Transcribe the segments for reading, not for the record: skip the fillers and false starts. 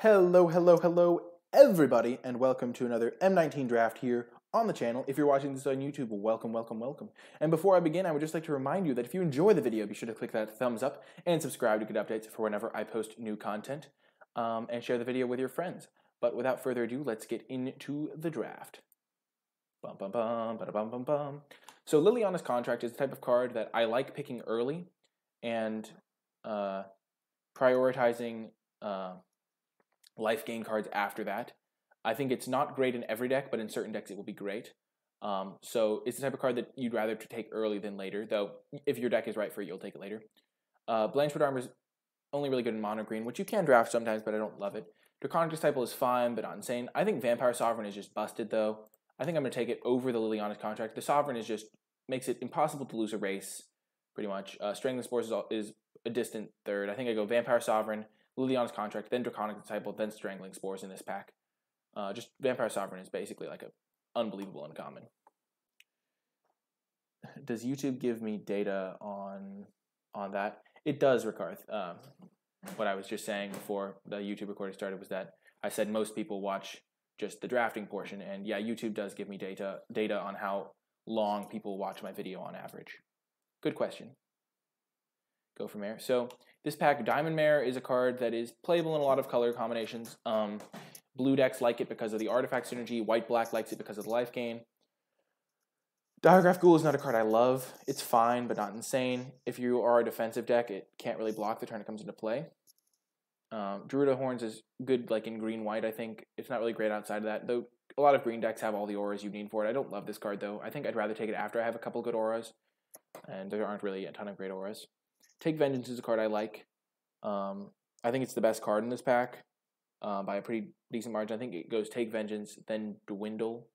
Hello, everybody, and welcome to another M19 draft here on the channel. If you're watching this on YouTube, welcome. And before I begin, I would just like to remind you that if you enjoy the video, be sure to click that thumbs up and subscribe to get updates for whenever I post new content, and share the video with your friends. But without further ado, let's get into the draft. Bum, bum, bum, bada, bum, bum, bum. So Liliana's Contract is the type of card that I like picking early and prioritizing life gain cards after that. I think it's not great in every deck, but in certain decks it will be great. So it's the type of card that you'd rather to take early than later, though if your deck is right for it, you'll take it later. Blanchwood Armor is only really good in mono green, which you can draft sometimes, but I don't love it. Draconic Disciple is fine, but not insane. I think Vampire Sovereign is just busted, though. I think I'm going to take it over the Liliana's Contract. The Sovereign is just makes it impossible to lose a race, pretty much. Strangling Spores is a distant third. I think I go Vampire Sovereign, Liliana's Contract, then Draconic Disciple, then Strangling Spores in this pack. Just Vampire Sovereign is basically like an unbelievable uncommon. Does YouTube give me data on that? It does, Ricarth. What I was just saying before the YouTube recording started was that I said most people watch just the drafting portion, and yeah, YouTube does give me data on how long people watch my video on average. Good question. Go from there. So this pack, Diamond Mare, is a card that is playable in a lot of color combinations. Blue decks like it because of the artifact synergy. White-black likes it because of the life gain. Diagraph Ghoul is not a card I love. It's fine, but not insane. If you are a defensive deck, it can't really block the turn it comes into play. Druid of Horns is good like in green-white, I think. It's not really great outside of that, though a lot of green decks have all the auras you need for it. I don't love this card, though. I think I'd rather take it after I have a couple good auras, and there aren't really a ton of great auras. Take Vengeance is a card I like. I think it's the best card in this pack by a pretty decent margin. I think it goes Take Vengeance, then Dwindle.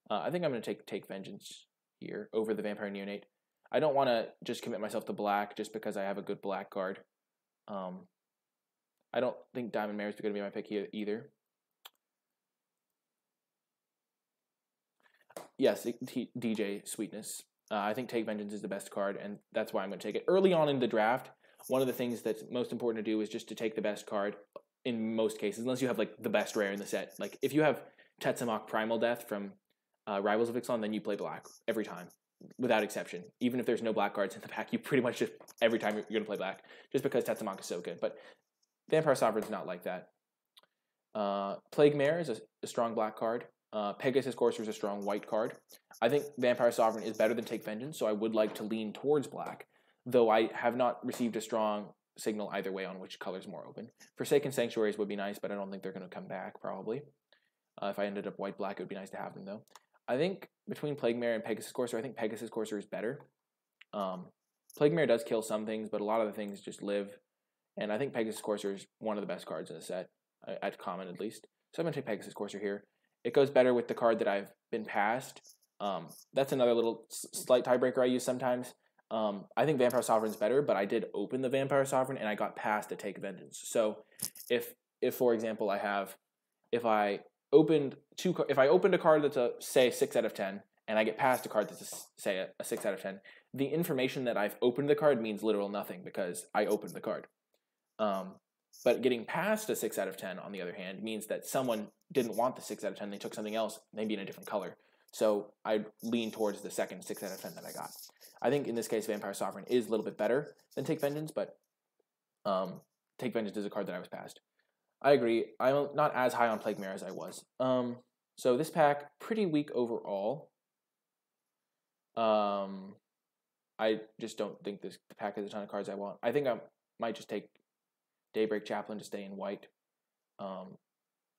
I think I'm going to take Vengeance here over the Vampire Neonate. I don't want to just commit myself to black just because I have a good black card. I don't think Diamond Mare is going to be my pick here either. Yes, DJ Sweetness. I think Take Vengeance is the best card, and that's why I'm going to take it. Early on in the draft, one of the things that's most important to do is just to take the best card in most cases, unless you have like the best rare in the set. Like if you have Tetsamok Primal Death from Rivals of Ixalan, then you play black every time, without exception. Even if there's no black cards in the pack, you pretty much just, every time you're going to play black, just because Tetsamok is so good. But Vampire Sovereign's not like that. Plague Mare is a strong black card. Pegasus Courser is a strong white card. I think Vampire Sovereign is better than Take Vengeance, so I would like to lean towards black, though I have not received a strong signal either way on which color is more open. Forsaken Sanctuaries would be nice, but I don't think they're going to come back, probably. If I ended up white-black, it would be nice to have them, though. I think between Plague Mare and Pegasus Courser, I think Pegasus Courser is better. Plague Mare does kill some things, but a lot of the things just live, and I think Pegasus Courser is one of the best cards in the set, at common at least. So I'm going to take Pegasus Courser here. It goes better with the card that I've been passed. That's another little slight tiebreaker I use sometimes. I think Vampire Sovereign is better, but I did open the Vampire Sovereign and I got passed to Take Vengeance. So if for example if I opened a card that's a say 6 out of 10 and I get passed a card that's say a 6 out of 10, the information that I've opened the card means literal nothing because I opened the card. But getting past a 6 out of 10, on the other hand, means that someone didn't want the 6 out of 10. They took something else, maybe in a different color. So I lean towards the second 6 out of 10 that I got. I think in this case, Vampire Sovereign is a little bit better than Take Vengeance, but Take Vengeance is a card that I was passed. I agree. I'm not as high on Plague Mare as I was. So this pack, pretty weak overall. I just don't think the pack has a ton of cards I want. I think I might just take Daybreak Chaplain to stay in white.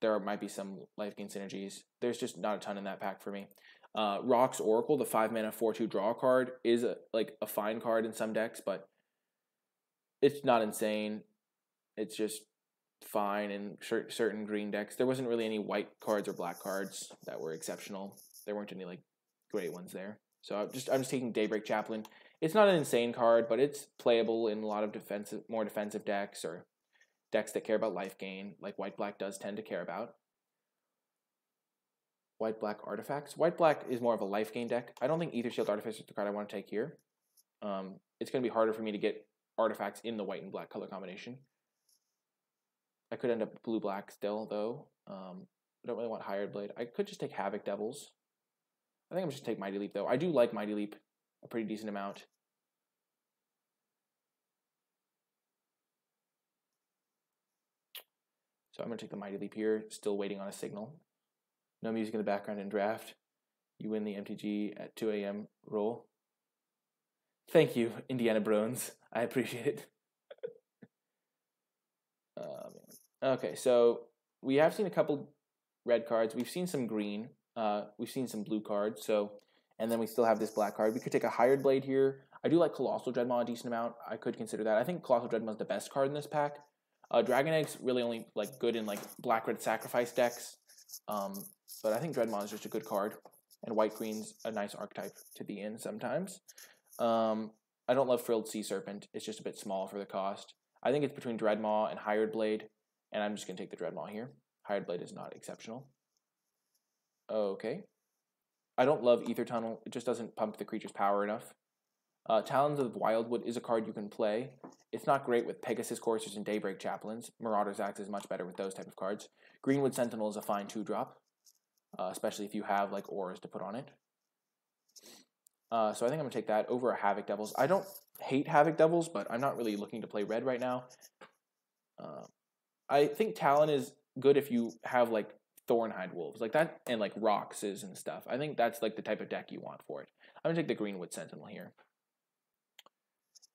There might be some life gain synergies. There's just not a ton in that pack for me. Rock's Oracle, the 5-mana 4/2 draw card, is a fine card in some decks, but it's not insane. It's just fine in certain green decks. There wasn't really any white cards or black cards that were exceptional. There weren't any like great ones there. So I'm just taking Daybreak Chaplain. It's not an insane card, but it's playable in a lot of more defensive decks or decks that care about life gain, like white-black does tend to care about. White-black artifacts. White-black is more of a life gain deck. I don't think Ether Shield Artificer is the card I want to take here. It's going to be harder for me to get artifacts in the white and black color combination. I could end up blue-black still, though. I don't really want Hired Blade. I could just take Havoc Devils. I think I'm just take Mighty Leap, though. I do like Mighty Leap a pretty decent amount. So I'm going to take the Mighty Leap here, still waiting on a signal. No music in the background in draft. You win the MTG at 2 a.m. roll. Thank you, Indiana Brones. I appreciate it. Okay, so we have seen a couple red cards. We've seen some green. We've seen some blue cards. So, and then we still have this black card. We could take a Hired Blade here. I do like Colossal Dreadmaw a decent amount. I could consider that. I think Colossal Dreadmaw is the best card in this pack. Dragon Egg's really only like good in like black-red sacrifice decks. But I think Dreadmaw is just a good card. And white-green's a nice archetype to be in sometimes. I don't love Frilled Sea Serpent. It's just a bit small for the cost. I think it's between Dreadmaw and Hired Blade. And I'm just going to take the Dreadmaw here. Hired Blade is not exceptional. Okay. I don't love Ether Tunnel. It just doesn't pump the creature's power enough. Talons of Wildwood is a card you can play. It's not great with Pegasus Coursers and Daybreak Chaplains. Marauder's Axe is much better with those type of cards. Greenwood Sentinel is a fine 2-drop, especially if you have like auras to put on it. So I think I'm going to take that over a Havoc Devils. I don't hate Havoc Devils, but I'm not really looking to play red right now. I think Talon is good if you have like Thornhide Wolves like that and like Roxes and stuff. I think that's like the type of deck you want for it. I'm going to take the Greenwood Sentinel here.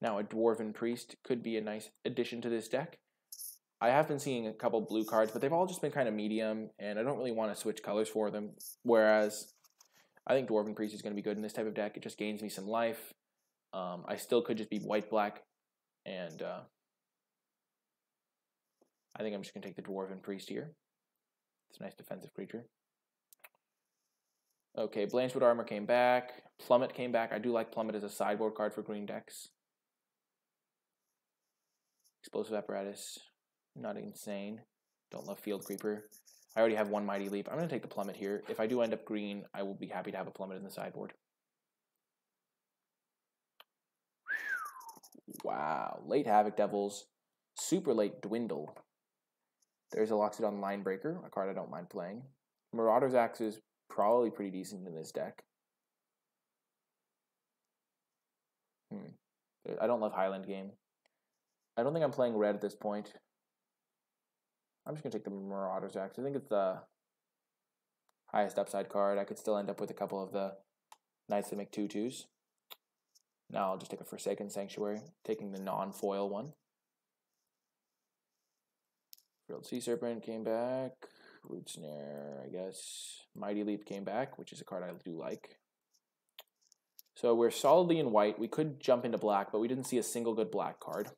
Now a Dwarven Priest could be a nice addition to this deck. I have been seeing a couple blue cards, but they've all just been kind of medium, and I don't really want to switch colors for them. Whereas I think Dwarven Priest is going to be good in this type of deck. It just gains me some life. I still could just be white-black, and I think I'm just going to take the Dwarven Priest here. It's a nice defensive creature. Okay, Blanchwood Armor came back. Plummet came back. I do like Plummet as a sideboard card for green decks. Explosive Apparatus, not insane. Don't love Field Creeper. I already have one Mighty Leap. I'm going to take the Plummet here. If I do end up green, I will be happy to have a Plummet in the sideboard. Wow. Late Havoc Devils. Super late Dwindle. There's a Loxodon Linebreaker, a card I don't mind playing. Marauder's Axe is probably pretty decent in this deck. I don't love Highland Game. I don't think I'm playing red at this point. I'm just going to take the Marauder's Axe. I think it's the highest upside card. I could still end up with a couple of the Knights that make 2/2s. Now I'll just take a Forsaken Sanctuary, taking the non-foil one. Frilled Sea Serpent came back. Root Snare, I guess. Mighty Leap came back, which is a card I do like. So we're solidly in white. We could jump into black, but we didn't see a single good black card.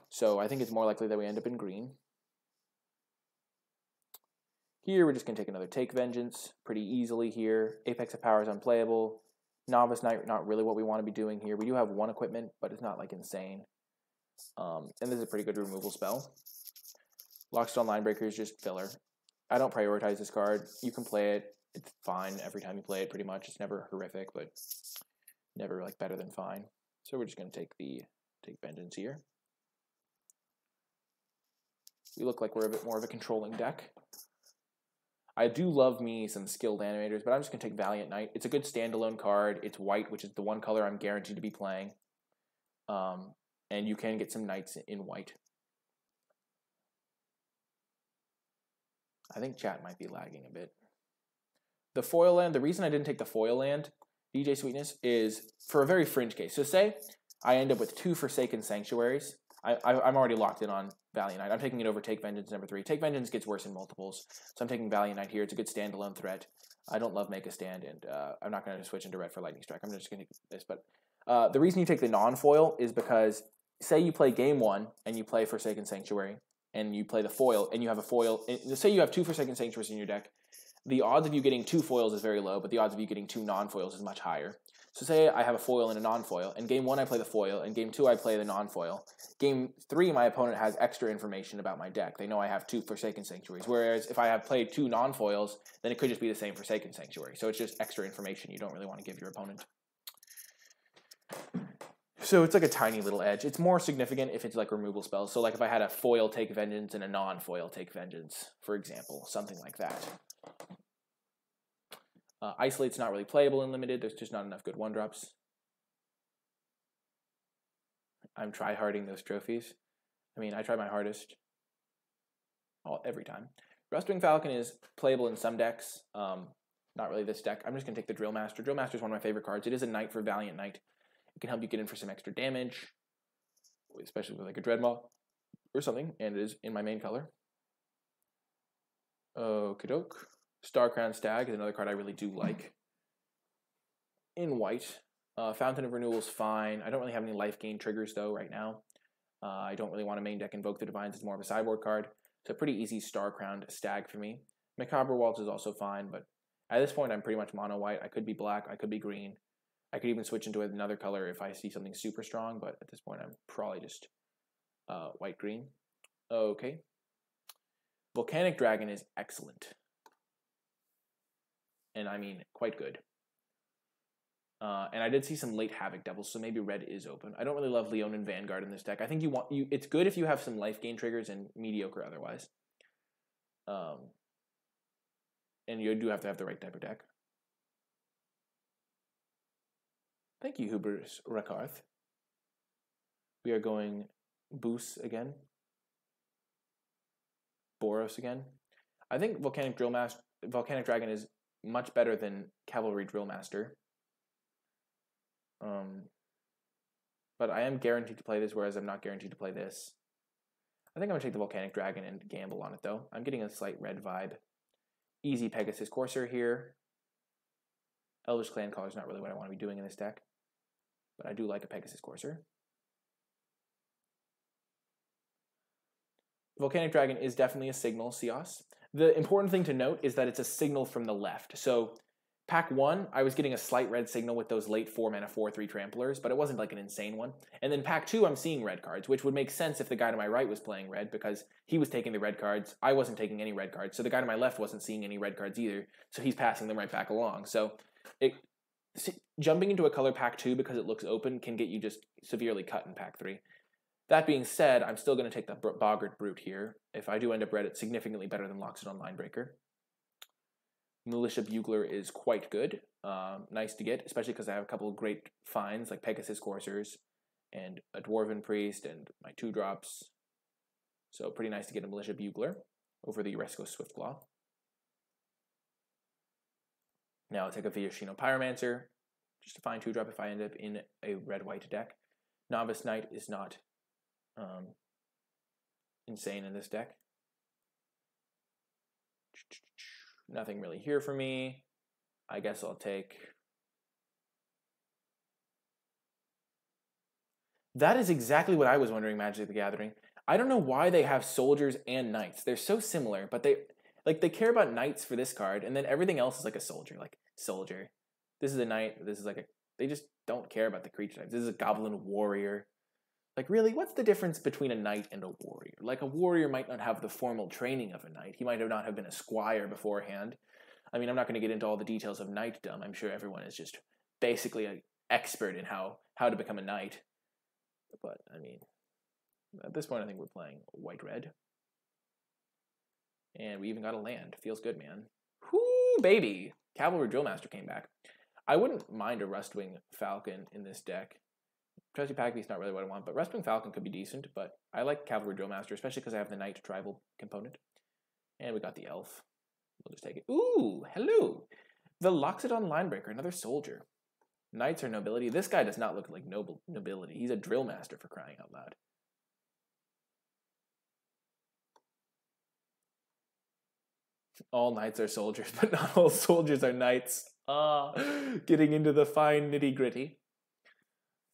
So I think it's more likely that we end up in green. Here we're just going to take another Take Vengeance pretty easily here. Apex of Power is unplayable. Novice Knight, not really what we want to be doing here. We do have one equipment, but it's not like insane. And this is a pretty good removal spell. Lockstone Linebreaker is just filler. I don't prioritize this card. You can play it. It's fine every time you play it pretty much. It's never horrific, but never like better than fine. So we're just going to take Vengeance here. We look like we're a bit more of a controlling deck. I do love me some skilled animators, but I'm just going to take Valiant Knight. It's a good standalone card. It's white, which is the one color I'm guaranteed to be playing. And you can get some knights in white. I think chat might be lagging a bit. The foil land, the reason I didn't take the foil land, DJ Sweetness, is for a very fringe case. So say I end up with 2 Forsaken Sanctuaries. I'm already locked in on Valiant Knight. I'm taking it over Take Vengeance number 3. Take Vengeance gets worse in multiples, so I'm taking Valiant Knight here. It's a good standalone threat. I don't love Make a Stand, and I'm not going to switch into red for Lightning Strike. I'm just going to take this. But the reason you take the non-foil is because, say you play game 1 and you play Forsaken Sanctuary, and you play the foil, and you have a foil. Say you have 2 Forsaken Sanctuaries in your deck. The odds of you getting 2 foils is very low, but the odds of you getting 2 non-foils is much higher. So say I have a foil and a non-foil. In game 1 I play the foil, in game 2 I play the non-foil. Game 3 my opponent has extra information about my deck. They know I have 2 Forsaken Sanctuaries. Whereas if I have played 2 non-foils, then it could just be the same Forsaken Sanctuary. So it's just extra information you don't really want to give your opponent. So it's like a tiny little edge. It's more significant if it's like removal spells. So like if I had a foil Take Vengeance and a non-foil Take Vengeance, for example, something like that. Isolate's not really playable in Limited. There's just not enough good 1-drops. I'm try-harding those trophies. I mean, I try my hardest every time. Rustwing Falcon is playable in some decks. Not really this deck. I'm just going to take the Drill Master. Drill Master is one of my favorite cards. It is a knight for Valiant Knight. It can help you get in for some extra damage, especially with like a Dreadmaw or something, and it is in my main color. Okey-doke. Star-Crowned Stag is another card I really do like. In white. Fountain of Renewal is fine. I don't really have any life gain triggers, though, right now. I don't really want to main deck Invoke the Divines. It's more of a sideboard card. It's a pretty easy Star-Crowned Stag for me. Macabre Waltz is also fine, but at this point, I'm pretty much mono-white. I could be black. I could be green. I could even switch into another color if I see something super strong, but at this point, I'm probably just white-green. Okay. Volcanic Dragon is excellent. And I mean, quite good. And I did see some late Havoc Devils, so maybe red is open. I don't really love Leonin Vanguard in this deck. I think it's good if you have some life gain triggers and mediocre otherwise. And you do have to have the right type of deck. Thank you, Hubris Rakarth. We are going Boos again. Boros again. I think Volcanic Dragon is much better than Cavalry Drill Master. But I am guaranteed to play this, whereas I'm not guaranteed to play this. I think I'm going to take the Volcanic Dragon and gamble on it, though. I'm getting a slight red vibe. Easy Pegasus Courser here. Elvish Clan Caller is not really what I want to be doing in this deck. But I do like a Pegasus Courser. Volcanic Dragon is definitely a signal, Sios. The important thing to note is that it's a signal from the left. So Pack 1, I was getting a slight red signal with those late 4-mana 4/3 Tramplers, but it wasn't like an insane one. And then Pack 2, I'm seeing red cards, which would make sense if the guy to my right was playing red, because he was taking the red cards. I wasn't taking any red cards, so the guy to my left wasn't seeing any red cards either, so he's passing them right back along. So jumping into a color Pack 2 because it looks open can get you just severely cut in Pack 3. That being said, I'm still going to take the Boggart Brute here. If I do end up red, it's significantly better than Loxodon Linebreaker. Militia Bugler is quite good. Nice to get, especially because I have a couple of great finds like Pegasus Coursers and a Dwarven Priest and my 2-drops. So pretty nice to get a Militia Bugler over the Uresco Swiftclaw. Now I'll take a Viashino Pyromancer, just a fine 2-drop if I end up in a red-white deck. Novice Knight is not insane in this deck. Nothing really here for me. I guess I'll take... That is exactly what I was wondering, Magic the Gathering. I don't know why they have soldiers and knights. They're so similar, but they care about knights for this card, and then everything else is like a soldier. Like, soldier. This is a knight. This is like a... They just don't care about the creature types. This is a goblin warrior. Like, really, what's the difference between a knight and a warrior? Like, a warrior might not have the formal training of a knight. He might not have been a squire beforehand. I mean, I'm not going to get into all the details of knightdom. I'm sure everyone is just basically an expert in how to become a knight. But, I mean, at this point, I think we're playing white-red. And we even got a land. Feels good, man. Whoo, baby! Cavalry Drillmaster came back. I wouldn't mind a Rustwing Falcon in this deck. Trusty Packbeast's not really what I want, but Rustwing Falcon could be decent, but I like Cavalry Drillmaster, especially because I have the Knight tribal component. And we got the Elf. We'll just take it. Ooh, hello! The Loxodon Linebreaker, another soldier. Knights are nobility. This guy does not look like nobility. He's a drill master, for crying out loud. All knights are soldiers, but not all soldiers are knights. Getting into the fine nitty-gritty.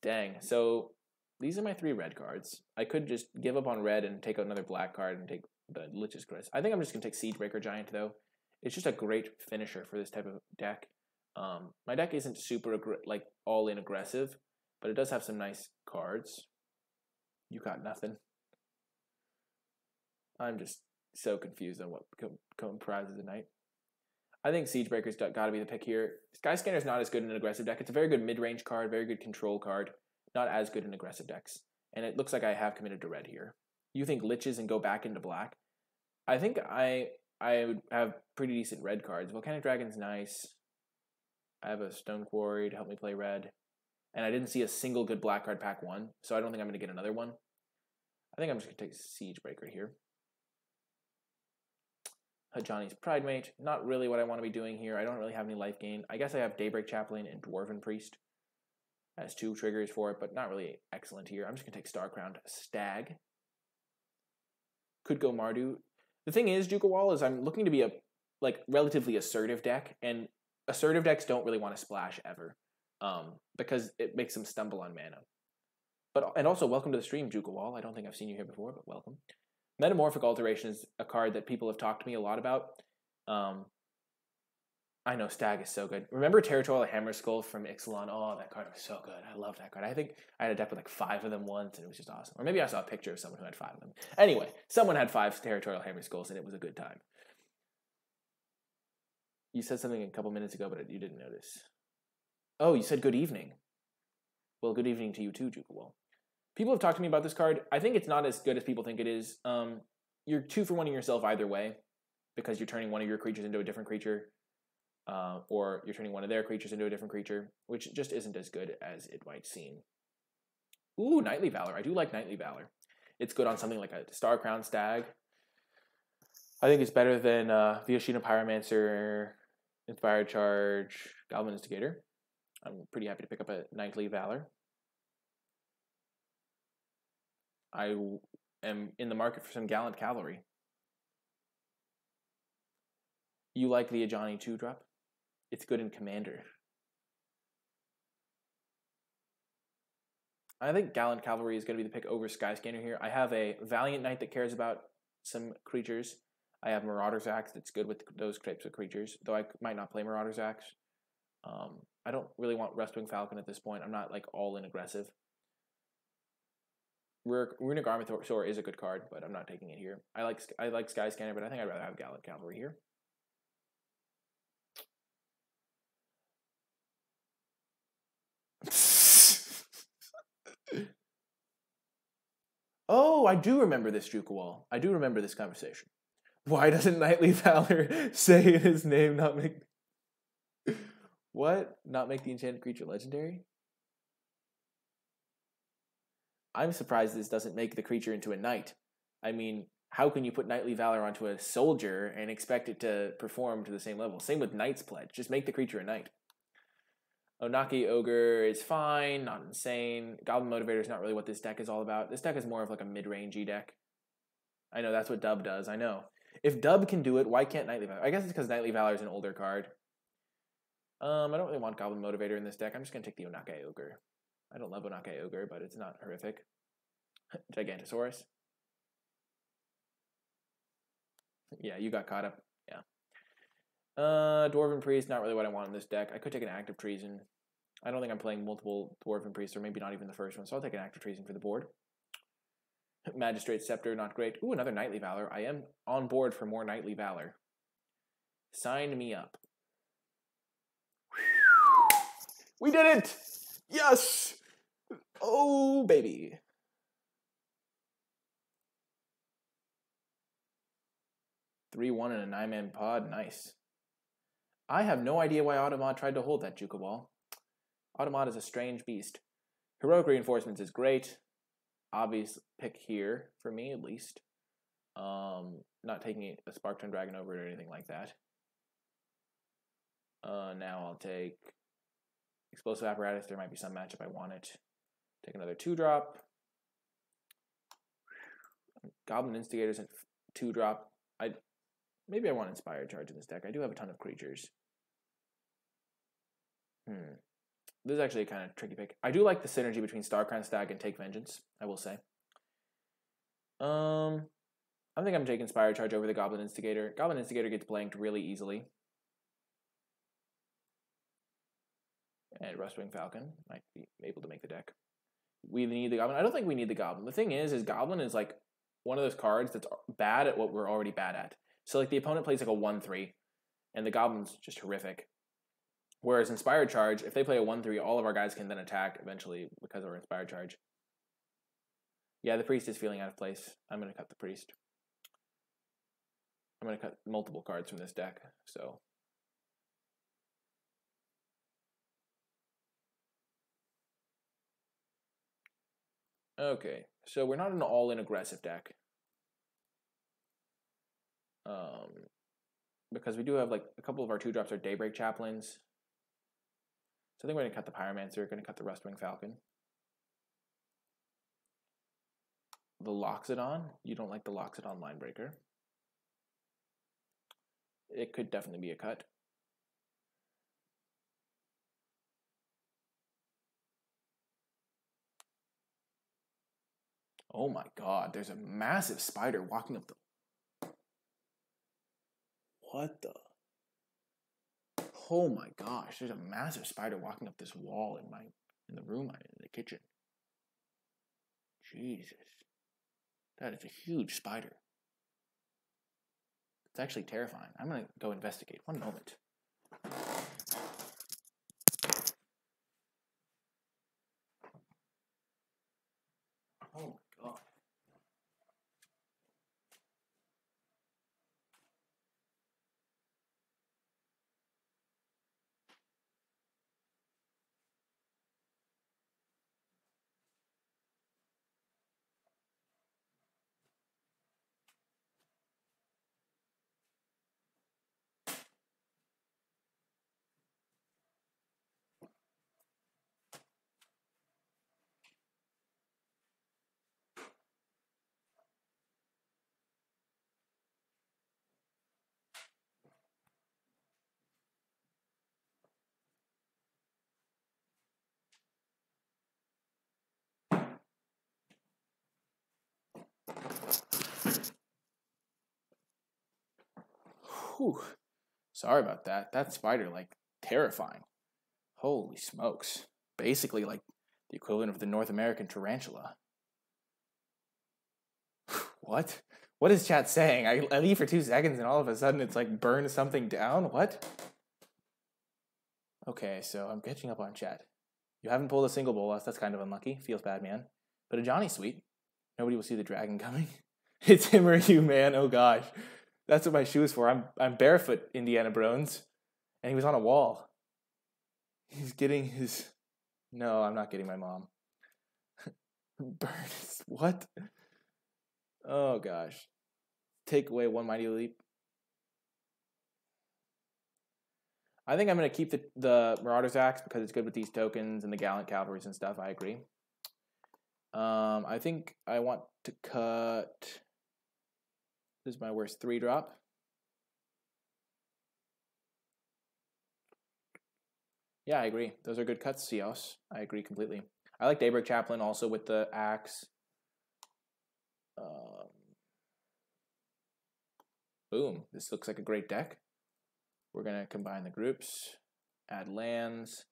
Dang, so these are my 3 red cards. I could just give up on red and take out another black card and take the Lich's Crest. I think I'm just going to take Siegebreaker Giant, though. It's just a great finisher for this type of deck. My deck isn't super, like, all-in aggressive, but it does have some nice cards. You got nothing. I'm just so confused on what comprises a knight. I think Siegebreaker's got to be the pick here. Skyscanner's not as good in an aggressive deck. It's a very good mid-range card, very good control card, not as good in aggressive decks. And it looks like I have committed to red here. You think liches and go back into black? I think I would have pretty decent red cards. Volcanic Dragon's nice. I have a Stone Quarry to help me play red. And I didn't see a single good black card pack 1, so I don't think I'm going to get another one. I think I'm just going to take Siege Breaker here. Hajani's Pridemate, not really what I want to be doing here. I don't really have any life gain. I guess I have Daybreak Chaplain and Dwarven Priest as 2 triggers for it, but not really excellent here. I'm just going to take Star-Crowned Stag. Could go Mardu. The thing is, Juka is I'm looking to be a relatively assertive deck, and assertive decks don't really want to splash ever, because it makes them stumble on mana. And also, welcome to the stream, Juka. I don't think I've seen you here before, but welcome. Metamorphic Alteration is a card that people have talked to me a lot about. I know Stag is so good. Remember Territorial Hammerskull from Ixalan? Oh, that card was so good. I love that card. I think I had a deck with like 5 of them once, and it was just awesome. Or maybe I saw a picture of someone who had 5 of them. Anyway, someone had 5 Territorial Hammerskulls, and it was a good time. You said something a couple minutes ago, but you didn't notice. Oh, you said good evening. Well, good evening to you too, Juka. People have talked to me about this card. I think it's not as good as people think it is. You're 2-for-1ing yourself either way, because you're turning one of your creatures into a different creature, or you're turning one of their creatures into a different creature, which just isn't as good as it might seem. Ooh, Knightly Valor. I do like Knightly Valor. It's good on something like a Star-Crowned Stag. I think it's better than Viashina Pyromancer, Inspired Charge, Goblin Instigator. I'm pretty happy to pick up a Knightly Valor. I am in the market for some Gallant Cavalry. You like the Ajani 2-drop? It's good in Commander. I think Gallant Cavalry is going to be the pick over Skyscanner here. I have a Valiant Knight that cares about some creatures. I have Marauder's Axe that's good with those types of creatures, though I might not play Marauder's Axe. I don't really want Rustwing Falcon at this point. I'm not like all in aggressive. Runic Armathor is a good card, but I'm not taking it here. I like Skyscanner, but I think I'd rather have Gallant Cavalry here. Oh, I do remember this, Juka. I do remember this conversation. Why doesn't Knightly Valor say in his name not make... What? Not make the enchanted creature legendary? I'm surprised this doesn't make the creature into a knight. I mean, how can you put Knightly Valor onto a soldier and expect it to perform to the same level? Same with Knight's Pledge. Just make the creature a knight. Onaki Ogre is fine, not insane. Goblin Motivator is not really what this deck is all about. This deck is more of like a mid-range-y deck. I know, that's what Dub does, I know. If Dub can do it, why can't Knightly Valor? I guess it's because Knightly Valor is an older card. I don't really want Goblin Motivator in this deck. I'm just going to take the Onaki Ogre. I don't love Onaki Ogre, but it's not horrific. Gigantosaurus. Yeah, you got caught up. Yeah. Dwarven Priest, not really what I want in this deck. I could take an Active Treason. I don't think I'm playing multiple Dwarven Priests, or maybe not even the first one, so I'll take an Active Treason for the board. Magistrate Scepter, not great. Ooh, another Knightly Valor. I am on board for more Knightly Valor. Sign me up. We did it! Yes! Oh, baby. Three, 1, and a 9-man pod. Nice. I have no idea why Automod tried to hold that Juka Ball. Automod is a strange beast. Heroic Reinforcements is great. Obvious pick here, for me at least. Not taking a Spark-Tongue Dragon over it or anything like that. Now I'll take Explosive Apparatus. There might be some matchup I want it. Take another 2-drop. Goblin Instigator's a 2-drop. Maybe I want Inspired Charge in this deck. I do have a ton of creatures. This is actually a kind of tricky pick. I do like the synergy between Star-Crowned Stag and Take Vengeance, I will say. I think I'm taking Inspired Charge over the Goblin Instigator. Goblin Instigator gets blanked really easily. And Rustwing Falcon might be able to make the deck. We need the Goblin. I don't think we need the Goblin. The thing is Goblin is like one of those cards that's bad at what we're already bad at. So like the opponent plays like a 1-3, and the Goblin's just horrific. Whereas Inspired Charge, if they play a 1/3, all of our guys can then attack eventually because of our Inspired Charge. Yeah, the Priest is feeling out of place. I'm going to cut the Priest. I'm going to cut multiple cards from this deck, so... Okay, so we're not an all-in aggressive deck. Because we do have, like, a couple of our 2-drops are Daybreak Chaplains. So I think we're going to cut the Pyromancer, going to cut the Rustwing Falcon. The Loxodon. You don't like the Loxodon Linebreaker. It could definitely be a cut. Oh my god, there's a massive spider walking up the... What the? Oh my gosh, there's a massive spider walking up this wall in the room I'm in the kitchen. Jesus. That is a huge spider. It's actually terrifying. I'm gonna go investigate. One moment. Oh my god. Whew. Sorry about that. That spider, like, terrifying. Holy smokes. Basically, like, the equivalent of the North American tarantula. What? What is chat saying? I leave for 2 seconds and all of a sudden it's like burn something down? What? Okay, so I'm catching up on chat. You haven't pulled a single Bolas. That's kind of unlucky. Feels bad, man. But a Johnny's sweet. Nobody will see the dragon coming. It's him or you, man. Oh gosh. That's what my shoe is for. I'm barefoot, Indiana Brones. And he was on a wall. He's getting his... No, I'm not getting my mom. Burn. What? Oh gosh. Take away 1 Mighty Leap. I think I'm going to keep the Marauder's Axe because it's good with these tokens and the Gallant Cavalries and stuff. I agree. I think I want to cut... This is my worst 3-drop. Yeah, I agree. Those are good cuts, Cios. I agree completely. I like Daybreak Chaplain also with the axe. Boom. This looks like a great deck. We're going to combine the groups, add lands.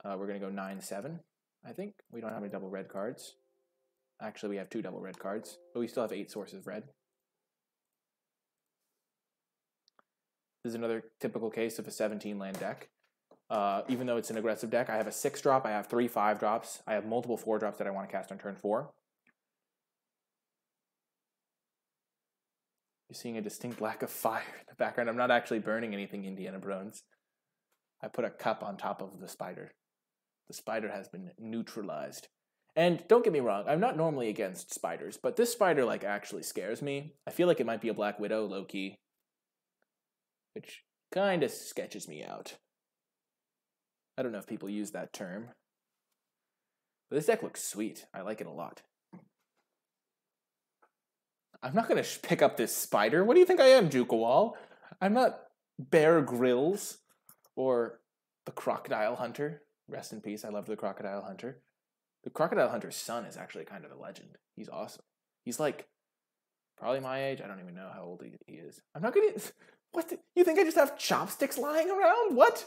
We're going to go 9-7, I think. We don't have any double red cards. Actually, we have 2 double red cards, but we still have 8 sources of red. This is another typical case of a 17-land deck. Even though it's an aggressive deck, I have a 6-drop, I have 3 5-drops, I have multiple 4-drops that I want to cast on turn 4. You're seeing a distinct lack of fire in the background. I'm not actually burning anything, Indiana Brones. I put a cup on top of the spider. The spider has been neutralized. And don't get me wrong, I'm not normally against spiders, but this spider, like, actually scares me. I feel like it might be a Black Widow, low-key, which kind of sketches me out. I don't know if people use that term. But this deck looks sweet. I like it a lot. I'm not going to pick up this spider. What do you think I am, Jukawal? I'm not Bear Grylls or the Crocodile Hunter. Rest in peace. I love the Crocodile Hunter. The Crocodile Hunter's son is actually kind of a legend. He's awesome. He's like probably my age. I don't even know how old he is. I'm not going to... What? You think I just have chopsticks lying around? What?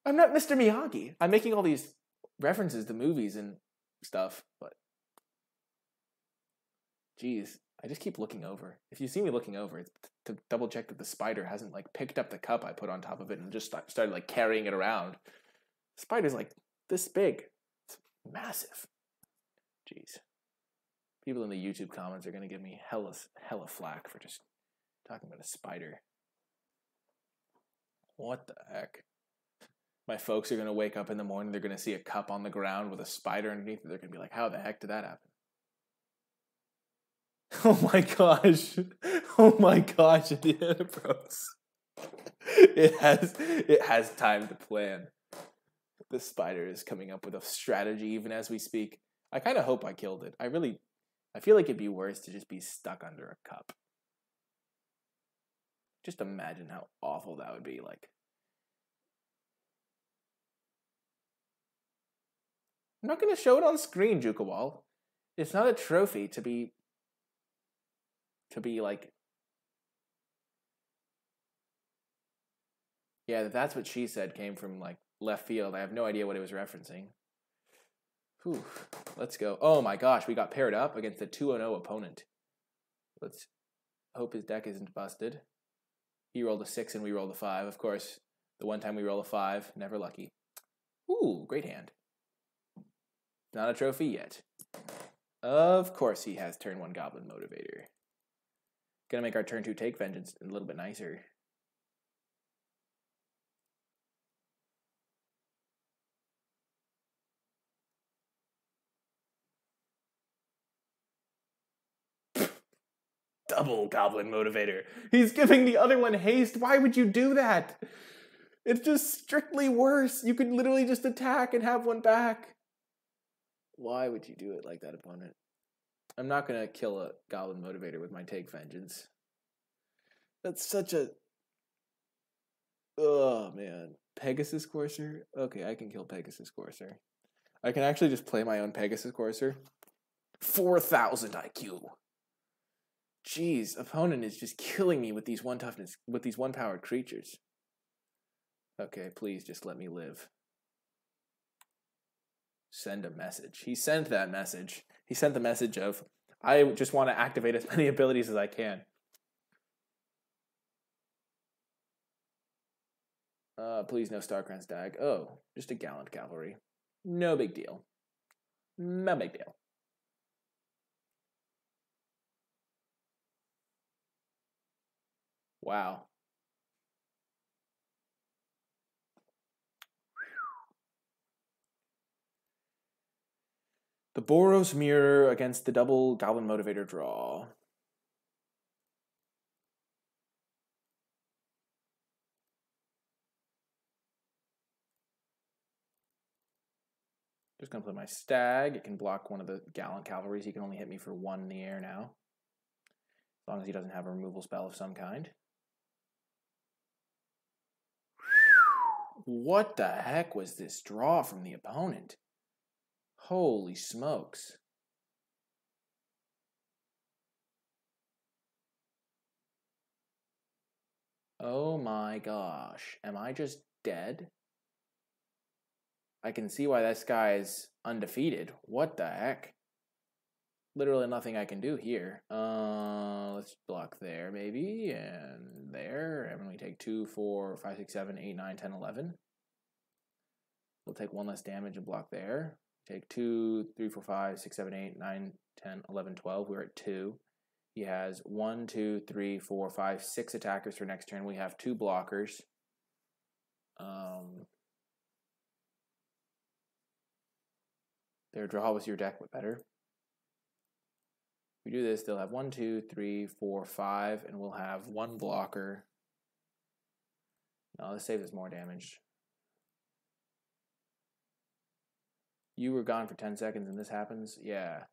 I'm not Mr. Miyagi. I'm making all these references to movies and stuff, but... Geez. I just keep looking over. If you see me looking over, it's to double check that the spider hasn't like picked up the cup I put on top of it and just started like carrying it around. The spider's like this big. It's massive. Jeez. People in the YouTube comments are gonna give me hella flack for just talking about a spider. What the heck? My folks are gonna wake up in the morning, they're gonna see a cup on the ground with a spider underneath it. They're gonna be like, how the heck did that happen? Oh my gosh. Oh my gosh, Indiana Bros. It has time to plan. The spider is coming up with a strategy even as we speak. I kind of hope I killed it. I feel like it'd be worse to just be stuck under a cup. Just imagine how awful that would be. Like, I'm not going to show it on screen, Jukawal. It's not a trophy to be like, yeah, that's what she said came from like left field. I have no idea what it was referencing. Whew, let's go. Oh my gosh, we got paired up against a 2-0 opponent. Let's hope his deck isn't busted. He rolled a 6 and we rolled a 5. Of course, the one time we roll a 5, never lucky. Ooh, great hand. Not a trophy yet. Of course he has turn 1 Goblin Motivator. Gonna make our turn 2 Take Vengeance a little bit nicer. Double Goblin Motivator. He's giving the other one haste. Why would you do that? It's just strictly worse. You could literally just attack and have one back. Why would you do it like that, opponent? I'm not going to kill a Goblin Motivator with my Take Vengeance. That's such a... Oh, man. Pegasus Courser? Okay, I can kill Pegasus Courser. I can actually just play my own Pegasus Courser. 4,000 IQ. Jeez, opponent is just killing me with these one toughness, with these 1-powered creatures. Okay, please just let me live. Send a message. He sent that message. He sent the message of, I just want to activate as many abilities as I can. Please no Starcrown Stag. Oh, just a Gallant Cavalry. No big deal. No big deal. Wow. The Boros mirror against the double Goblin Motivator draw. Just gonna play my Stag. It can block one of the Gallant Cavalries. He can only hit me for 1 in the air now. As long as he doesn't have a removal spell of some kind. What the heck was this draw from the opponent? Holy smokes. Oh my gosh. Am I just dead? I can see why this guy is undefeated. What the heck? Literally nothing I can do here. Let's block there maybe, and there. And we take 2, 4, 5, 6, 7, 8, 9, 10, 11. We'll take 1 less damage and block there. Take 2, 3, 4, 5, 6, 7, 8, 9, 10, 11, 12. We're at 2. He has 1, 2, 3, 4, 5, 6 attackers for next turn. We have 2 blockers. Their draw was your deck, but better. If we do this, they'll have 1, 2, 3, 4, 5, and we'll have 1 blocker. No, this saves us more damage. You were gone for 10 seconds and this happens? Yeah.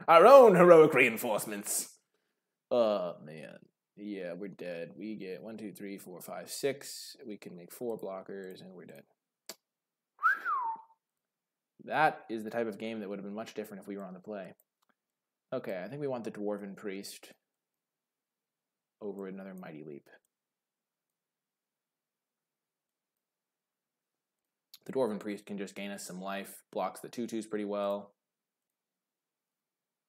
Our own heroic reinforcements! Oh, man. Yeah, we're dead. We get 1, 2, 3, 4, 5, 6. We can make 4 blockers and we're dead. That is the type of game that would have been much different if we were on the play. Okay, I think we want the Dwarven Priest over another Mighty Leap. The Dwarven Priest can just gain us some life, blocks the 2/2s pretty well.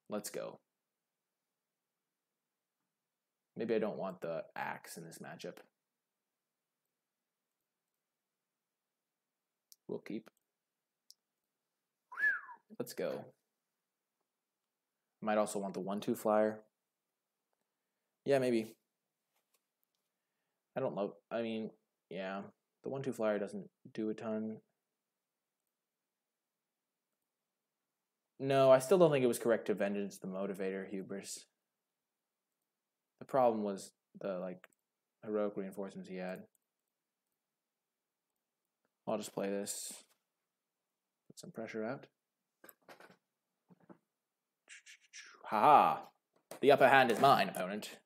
Let's go. Maybe I don't want the axe in this matchup. We'll keep. Let's go. Might also want the 1/2 flyer. Yeah, maybe. I don't love, I mean, yeah. The 1/2 flyer doesn't do a ton. No, I still don't think it was correct to Vengeance the Motivator Hubris. The problem was the, like, heroic reinforcements he had. I'll just play this. Put some pressure out. Haha! The upper hand is mine, opponent.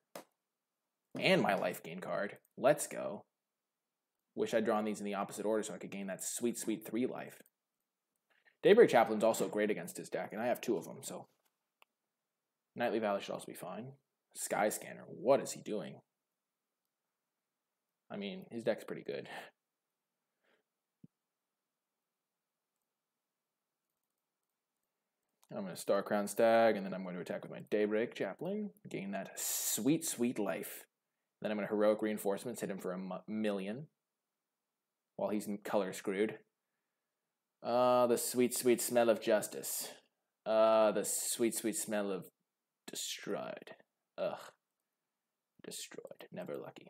And my life gain card. Let's go. Wish I'd drawn these in the opposite order so I could gain that sweet, sweet 3 life. Daybreak Chaplain's also great against his deck, and I have 2 of them, so. Nightly Valley should also be fine. Sky Scanner, what is he doing? I mean, his deck's pretty good. I'm going to Star Crown Stag, and then I'm going to attack with my Daybreak Chaplain. Gain that sweet, sweet life. Then I'm going to Heroic Reinforcements, hit him for a million. While he's color screwed. The sweet, sweet smell of justice. The sweet, sweet smell of destroyed. Ugh. Destroyed. Never lucky.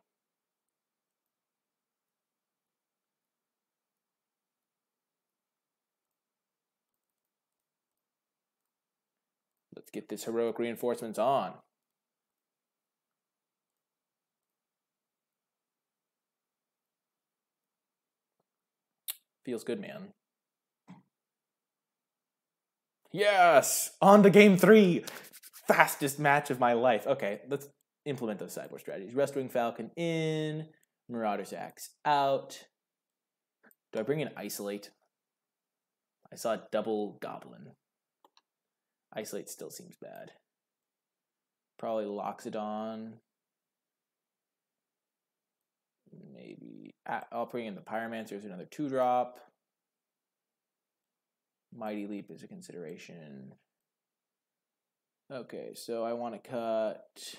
Let's get this heroic reinforcements on. Feels good, man. Yes! On to game 3! Fastest match of my life. Okay, let's implement those sideboard strategies. Resting Falcon in, Marauder's Axe out. Do I bring in Isolate? I saw a double Goblin. Isolate still seems bad. Probably Loxodon. Maybe. I'll bring in the Pyromancer as another 2-drop. Mighty Leap is a consideration. Okay, so I want to cut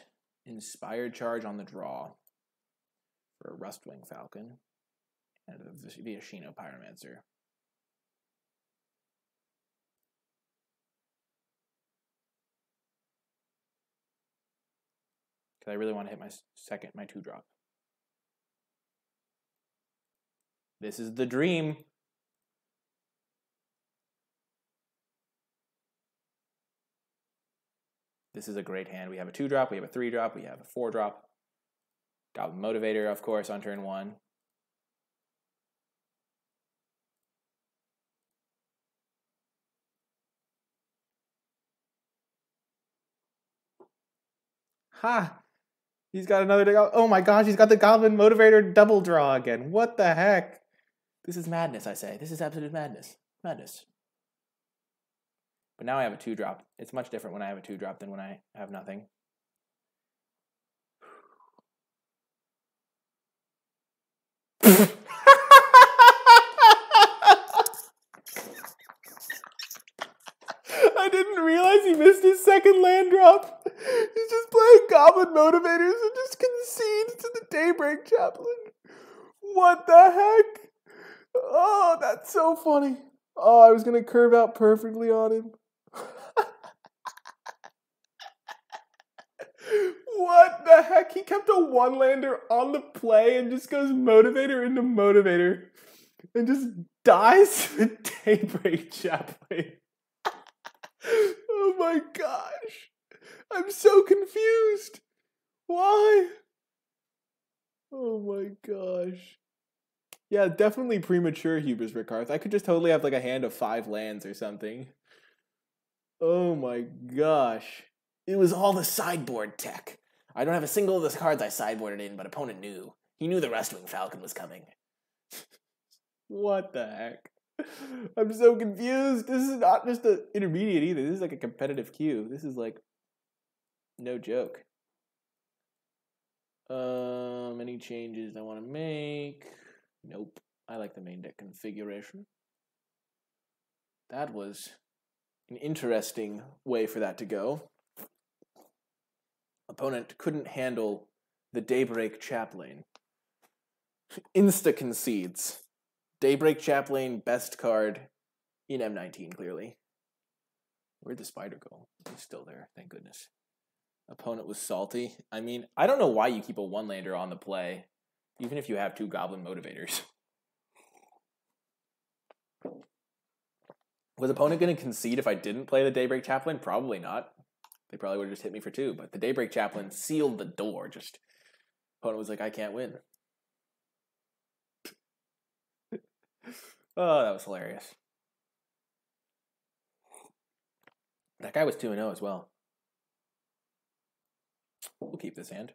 Inspired Charge on the draw for a Rustwing Falcon and a Viashino Pyromancer. Because I really want to hit my 2-drop. This is the dream. This is a great hand. We have a 2-drop, we have a 3-drop, we have a 4-drop. Goblin Motivator, of course, on turn 1. Ha! He's got another. Oh my gosh, he's got the Goblin Motivator double draw again. What the heck? This is madness, I say. This is absolute madness. Madness. But now I have a 2-drop. It's much different when I have a 2-drop than when I have nothing. I didn't realize he missed his second land drop. He's just playing Goblin Motivators and just concedes to the Daybreak Chaplain. What the heck? Oh, that's so funny. Oh, I was going to curve out perfectly on him. What the heck? He kept a 1-lander on the play and just goes Motivator into Motivator. And just dies to the Daybreak Chaplain. Oh my gosh. I'm so confused. Why? Oh my gosh. Yeah, definitely premature Hubris Ricarth. I could just totally have like a hand of 5 lands or something. Oh my gosh. It was all the sideboard tech. I don't have a single of those cards I sideboarded in, but opponent knew. He knew the Rustwing Falcon was coming. What the heck? I'm so confused. This is not just an intermediate either. This is like a competitive queue. This is like no joke. Any changes I want to make? Nope. I like the main deck configuration. That was an interesting way for that to go. Opponent couldn't handle the Daybreak Chaplain. Insta concedes. Daybreak Chaplain, best card in M19, clearly. Where'd the spider go? He's still there, thank goodness. Opponent was salty. I mean, I don't know why you keep a one-lander on the play, even if you have 2 Goblin Motivators. Was opponent going to concede if I didn't play the Daybreak Chaplain? Probably not. They probably would have just hit me for 2, but the Daybreak Chaplain sealed the door. Just opponent was like, I can't win. Oh, that was hilarious. That guy was 2-0 as well. We'll keep this hand.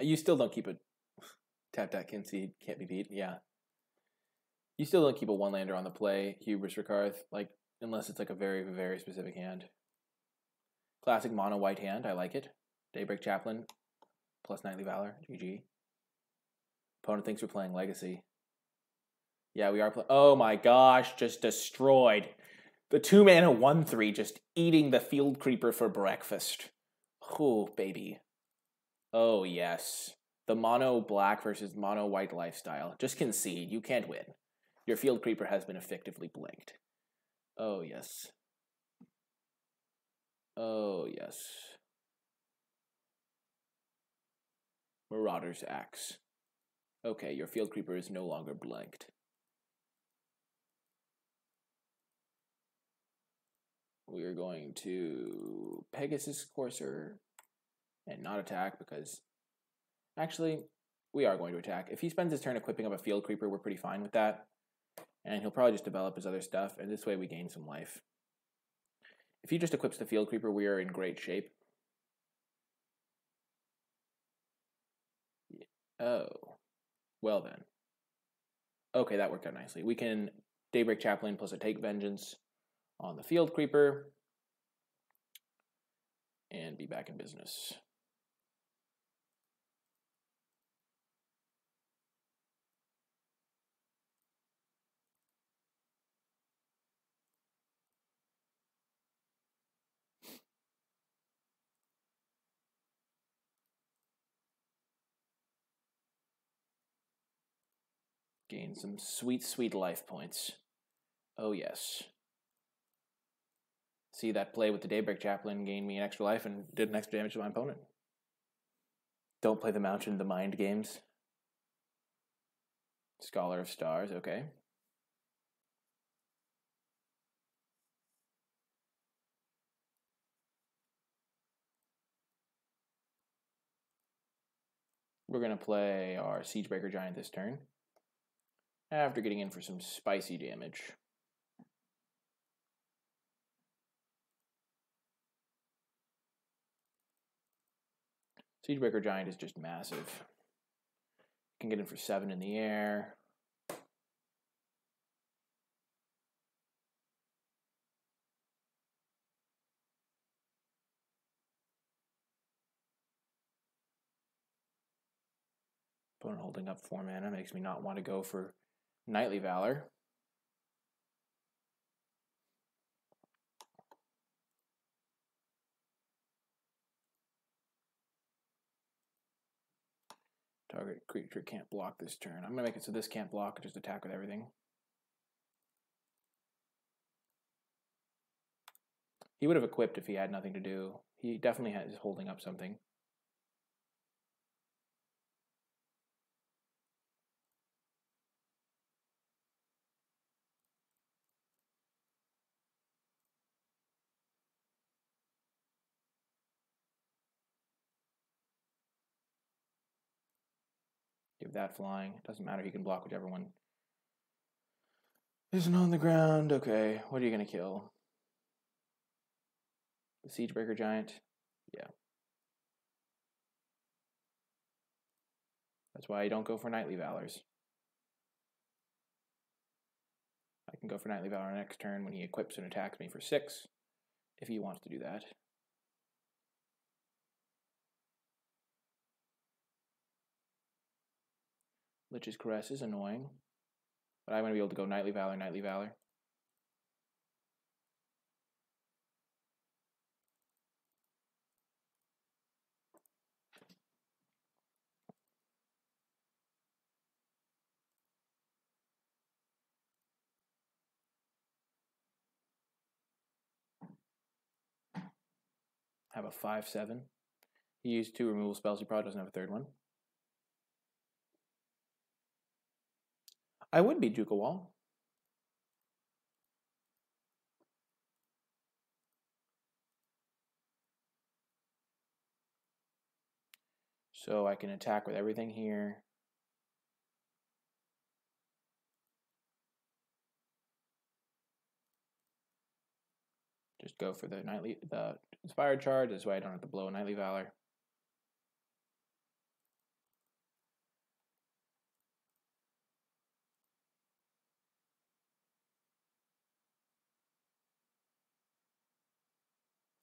You still don't keep a tap concede, can't be beat. Yeah. You still don't keep a one-lander on the play, Hubris Ricarth, like, unless it's like a very, very specific hand. Classic mono white hand, I like it. Daybreak Chaplain, plus Knightly Valor, GG. Opponent thinks we're playing Legacy. Yeah, we are playing. Oh my gosh, just destroyed. The 2-mana 1/3 just eating the Field Creeper for breakfast. Oh, baby. Oh, yes. The mono black versus mono white lifestyle. Just concede. You can't win. Your Field Creeper has been effectively blinked. Oh, yes. Oh, yes. Marauder's Axe. Okay, your Field Creeper is no longer blanked. We are going to Pegasus Courser and not attack because... Actually, we are going to attack. If he spends his turn equipping up a Field Creeper, we're pretty fine with that. And he'll probably just develop his other stuff, and this way we gain some life. If he just equips the Field Creeper, we are in great shape. Oh. Well then. Okay, that worked out nicely. We can Daybreak Chaplain plus a Take Vengeance on the Field Creeper and be back in business. Gain some sweet, sweet life points. Oh yes. See that play with the Daybreak Chaplain gained me an extra life and did an extra damage to my opponent. Don't play the Mountain the Mind games. Scholar of Stars, okay. We're going to play our Siegebreaker Giant this turn, after getting in for some spicy damage. Siegebreaker Giant is just massive. Can get in for 7 in the air. Opponent holding up 4 mana makes me not want to go for Knightly Valor. Target creature can't block this turn. I'm going to make it so this can't block, just attack with everything. He would have equipped if he had nothing to do. He definitely is holding up something. Give that flying. It doesn't matter. He can block whichever one isn't on the ground. Okay, what are you going to kill? The Siegebreaker Giant? Yeah. That's why you don't go for Knightly Valors. I can go for Knightly Valor next turn when he equips and attacks me for 6, if he wants to do that. Lich's Caress is annoying, but I'm going to be able to go Knightly Valor, Knightly Valor. have a 5/7. He used 2 removal spells. He probably doesn't have a third one. I would be Duke Wall. So I can attack with everything here. Just go for the inspired charge. This way I don't have to blow a Knightly Valor.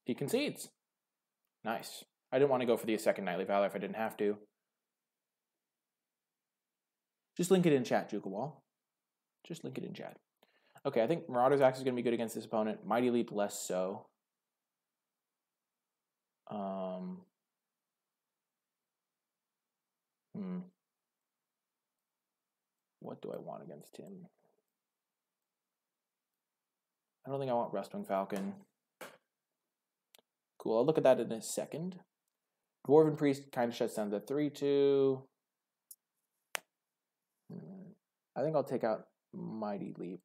He concedes. Nice. I didn't want to go for the second Knightly Valor if I didn't have to. Just link it in chat, Jukawall. Just link it in chat. Okay, I think Marauder's Axe is going to be good against this opponent. Mighty Leap less so. What do I want against him? I don't think I want Rustwing Falcon. Cool, I'll look at that in a second. Dwarven Priest kind of shuts down the 3/2. I think I'll take out Mighty Leap.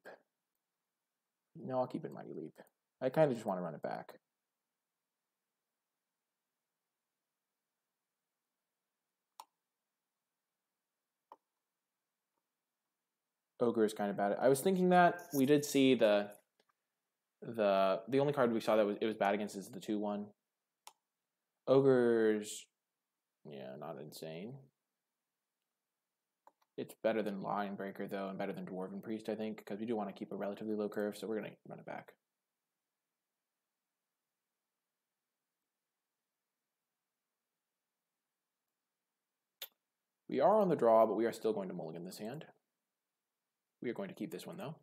No, I'll keep it Mighty Leap. I kind of just want to run it back. Ogre is kind of bad. I was thinking that we did see the only card we saw that it was bad against is the 2/1. Ogre's, yeah, not insane. It's better than Line Breaker though, and better than Dwarven Priest, I think, because we do want to keep a relatively low curve, so we're gonna run it back. We are on the draw, but we are still going to mulligan this hand. We are going to keep this one though.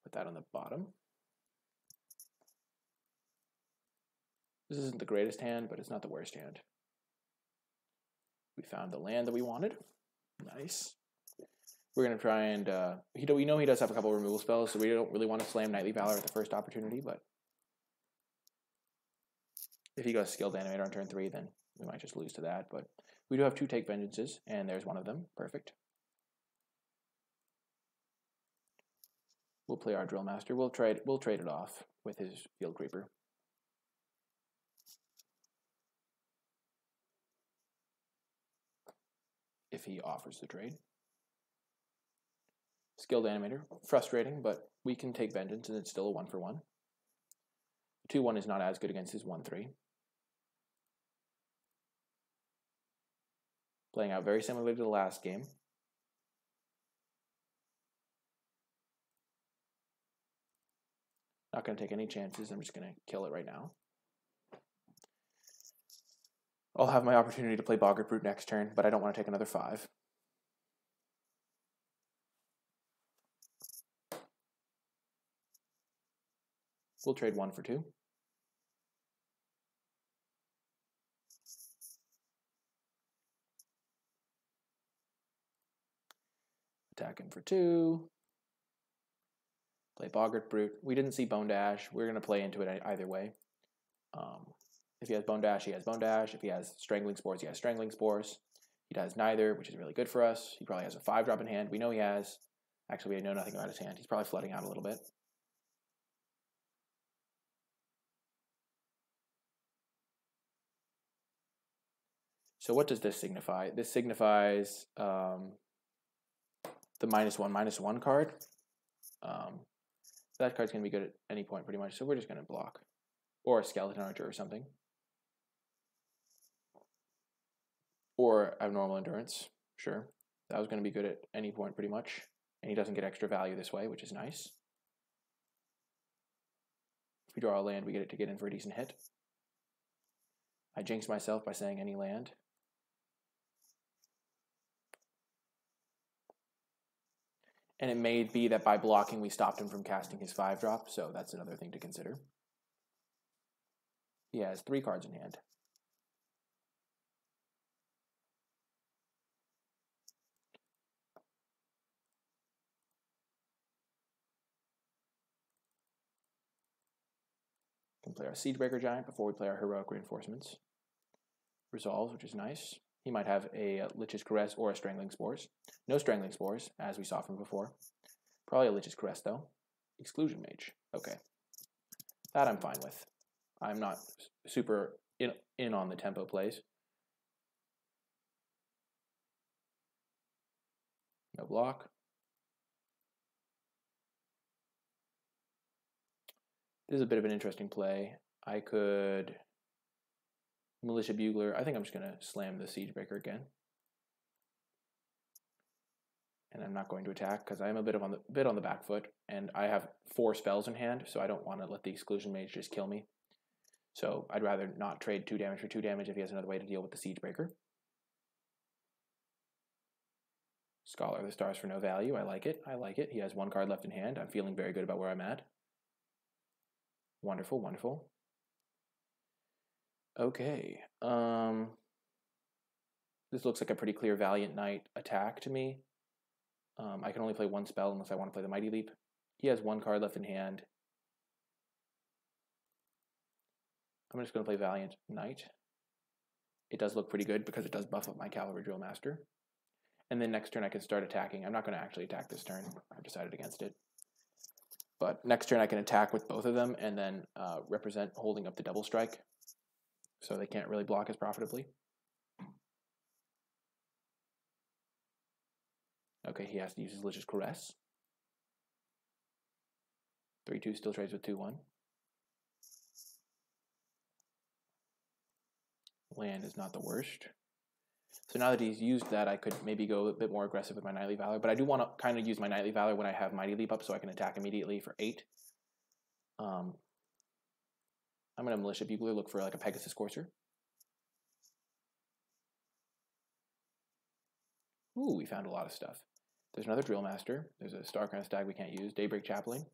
Put that on the bottom. This isn't the greatest hand, but it's not the worst hand. We found the land that we wanted. Nice. We're going to try and... we know he does have a couple of removal spells, so we don't really want to slam Knightly Valor at the first opportunity, but... if he goes Skilled Animator on turn 3, then we might just lose to that, but... we do have 2 Take Vengeances, and there's one of them. Perfect. We'll play our Drill Master. We'll trade it off with his Field Creeper. If he offers the trade. Skilled Animator. Frustrating, but we can take Vengeance, and it's still a 1-for-1. 2/1 is not as good against his 1/3. Playing out very similarly to the last game. Not going to take any chances. I'm just going to kill it right now. I'll have my opportunity to play Boggart Brute next turn, but I don't want to take another 5. We'll trade 1 for 2. Attack him for 2. Play Boggart Brute. We didn't see Bone Dash. We're going to play into it either way. If he has Bone Dash, he has Bone Dash. If he has Strangling Spores, he has Strangling Spores. He has neither, which is really good for us. He probably has a 5-drop in hand. We know he has. Actually, we know nothing about his hand. He's probably flooding out a little bit. So what does this signify? This signifies the -1/-1 card. That card's going to be good at any point pretty much, so we're just going to block. Or a Skeleton Archer or something. Or Abnormal Endurance, sure. That was going to be good at any point pretty much. And he doesn't get extra value this way, which is nice. If we draw a land, we get it to get in for a decent hit. I jinxed myself by saying any land. And it may be that by blocking, we stopped him from casting his 5-drop, so that's another thing to consider. He has 3 cards in hand. play our Siegebreaker Giant before we play our Heroic Reinforcements. Resolves, which is nice. He might have a Lich's Caress or a Strangling Spores. No Strangling Spores, as we saw from before. Probably a Lich's Caress, though. Exclusion Mage. Okay. That I'm fine with. I'm not super in on the tempo plays. No block. This is a bit of an interesting play. I could Militia Bugler. I think I'm just going to slam the Siegebreaker again. And I'm not going to attack because I am a bit on the back foot, and I have 4 spells in hand, so I don't want to let the Exclusion Mage just kill me. So I'd rather not trade 2 damage for 2 damage if he has another way to deal with the Siegebreaker. Scholar of the Stars for no value. I like it. I like it. He has 1 card left in hand. I'm feeling very good about where I'm at. Wonderful, wonderful. Okay. This looks like a pretty clear Valiant Knight attack to me. I can only play 1 spell unless I want to play the Mighty Leap. He has 1 card left in hand. I'm just going to play Valiant Knight. It does look pretty good because it does buff up my Cavalry Drill Master. And then next turn I can start attacking. I'm not going to actually attack this turn. I've decided against it. But next turn I can attack with both of them and then represent holding up the double strike. So they can't really block as profitably. Okay, he has to use his Lich's Caress. 3-2 still trades with 2-1. Land is not the worst. So now that he's used that, I could maybe go a bit more aggressive with my Knightly Valor. But I do want to kind of use my Knightly Valor when I have Mighty Leap up so I can attack immediately for 8. I'm going to Militia Bugler, look for like a Pegasus Courser. Ooh, we found a lot of stuff. There's another Drill Master. There's a Starcrown Stag we can't use. Daybreak Chaplain.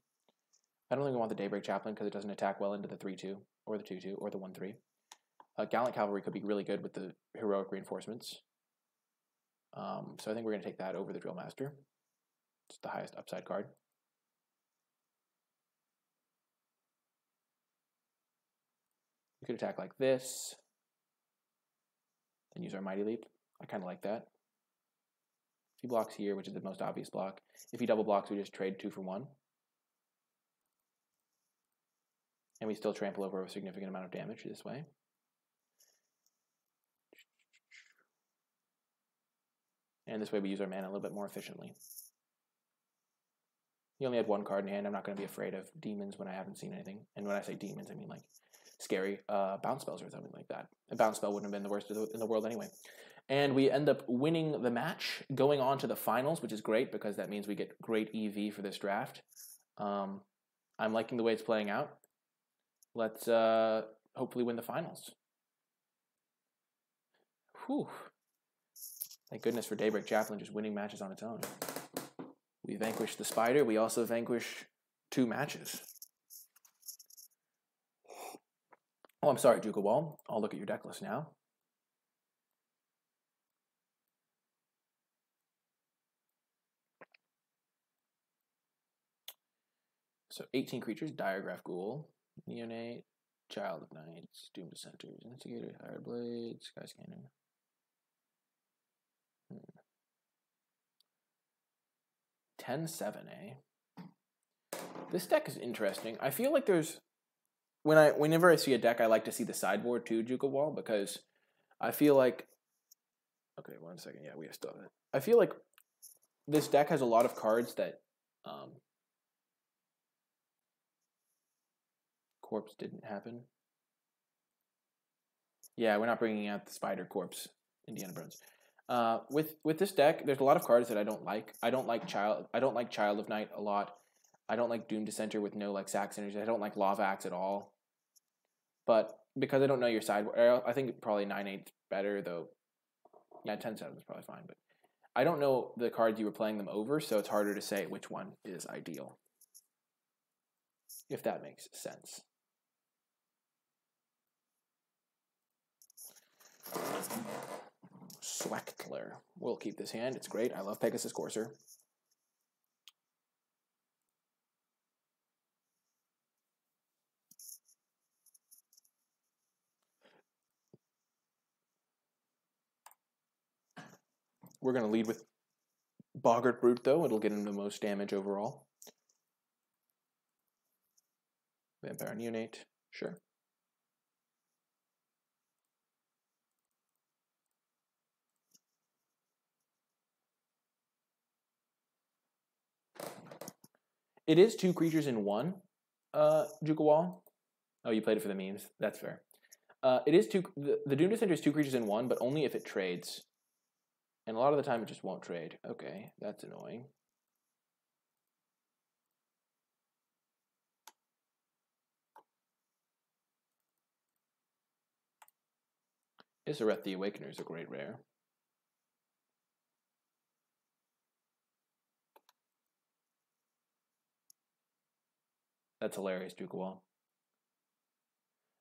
I don't think we want the Daybreak Chaplain because it doesn't attack well into the 3-2 or the 2-2 or the 1-3. Gallant Cavalry could be really good with the Heroic Reinforcements. So I think we're going to take that over the Drill Master. It's the highest upside card. We could attack like this. Then use our Mighty Leap. I kind of like that. If he blocks here, which is the most obvious block. If he double blocks, we just trade 2 for 1. And we still trample over a significant amount of damage this way. And this way we use our mana a little bit more efficiently. He only had 1 card in hand. I'm not going to be afraid of demons when I haven't seen anything. And when I say demons, I mean like scary bounce spells or something like that. A bounce spell wouldn't have been the worst in the world anyway. And we end up winning the match, going on to the finals, which is great because that means we get great EV for this draft. I'm liking the way it's playing out. Let's hopefully win the finals. Whew. Thank goodness for Daybreak Chaplain just winning matches on its own. We vanquished the Spider. We also vanquish 2 matches. Oh, I'm sorry, Duke of Wall. I'll look at your deck list now. So 18 creatures, Diregraph Ghoul, Neonate, Child of Knights, Doom Dissenters, Instigator, Hired Blade, Skyscanner. 10-7, eh? This deck is interesting. I feel like there's whenever I see a deck, I like to see the sideboard too, Duke of Wall, because I feel like okay, 1 second. Yeah, we have still have it. I feel like this deck has a lot of cards that Corpse didn't happen. Yeah, we're not bringing out the Spider Corpse, Indiana Jones. With this deck, there's a lot of cards that I don't like. I don't like Child of Night a lot. I don't like Doom Dissenter with no like sack synergy. I don't like Lava Axe at all. But because I don't know your sideboard, I think probably 9-8's better though. Yeah, 10-7 is probably fine, but I don't know the cards you were playing them over, so it's harder to say which one is ideal. If that makes sense. Swackler. We'll keep this hand. It's great. I love Pegasus Courser. We're going to lead with Boggart Brute, though. It'll get him the most damage overall. Vampire Neonate, sure. It is 2 creatures in 1, Jukawal. Oh, you played it for the memes. That's fair. It is 2. The Doom Descender is 2 creatures in 1, but only if it trades. And a lot of the time it just won't trade. Okay, that's annoying. Isareth the Awakener is a great rare. That's hilarious, Jukawal.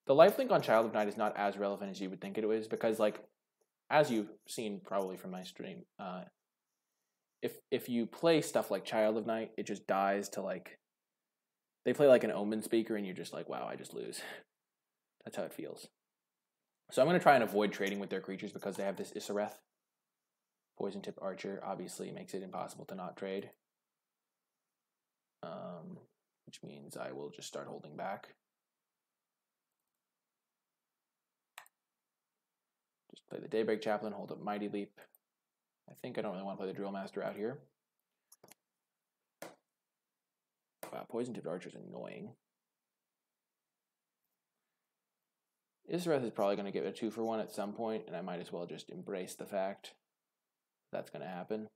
The lifelink on Child of Night is not as relevant as you would think it is because, like, as you've seen probably from my stream, if you play stuff like Child of Night, it just dies to, like, they play like an Omen Speaker and you're just like, wow, I just lose. That's how it feels. So I'm going to try and avoid trading with their creatures because they have this Isareth. Poison Tip Archer obviously makes it impossible to not trade. Which means I will just start holding back. Just play the Daybreak Chaplain, hold up Mighty Leap. I think I don't really want to play the Drill Master out here. Wow, Poison Tipped Archer is annoying. Isareth is probably going to get a 2-for-1 at some point, and I might as well just embrace the fact that's going to happen.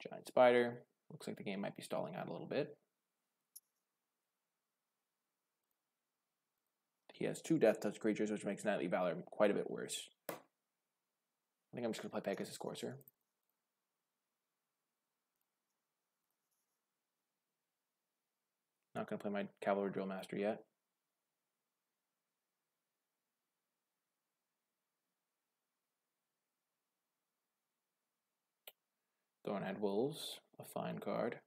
Giant Spider. Looks like the game might be stalling out a little bit. He has 2 Death Touch creatures, which makes Knightly Valor quite a bit worse. I think I'm just going to play Pegasus Courser. Not going to play my Cavalry Drill Master yet. Thornhead Wolves, a fine card.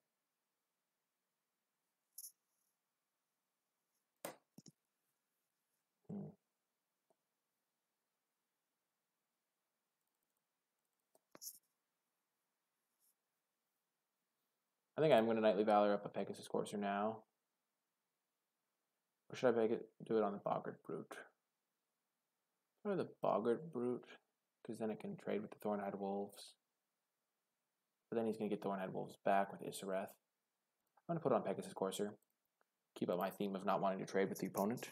I think I'm going to Knightly Valor up a Pegasus Courser now. Or should I do it on the Boggart Brute? Or the Boggart Brute, because then it can trade with the Thornhead Wolves. But then he's going to get Thornhead Wolves back with Isareth. I'm going to put on Pegasus Courser. Keep up my theme of not wanting to trade with the opponent.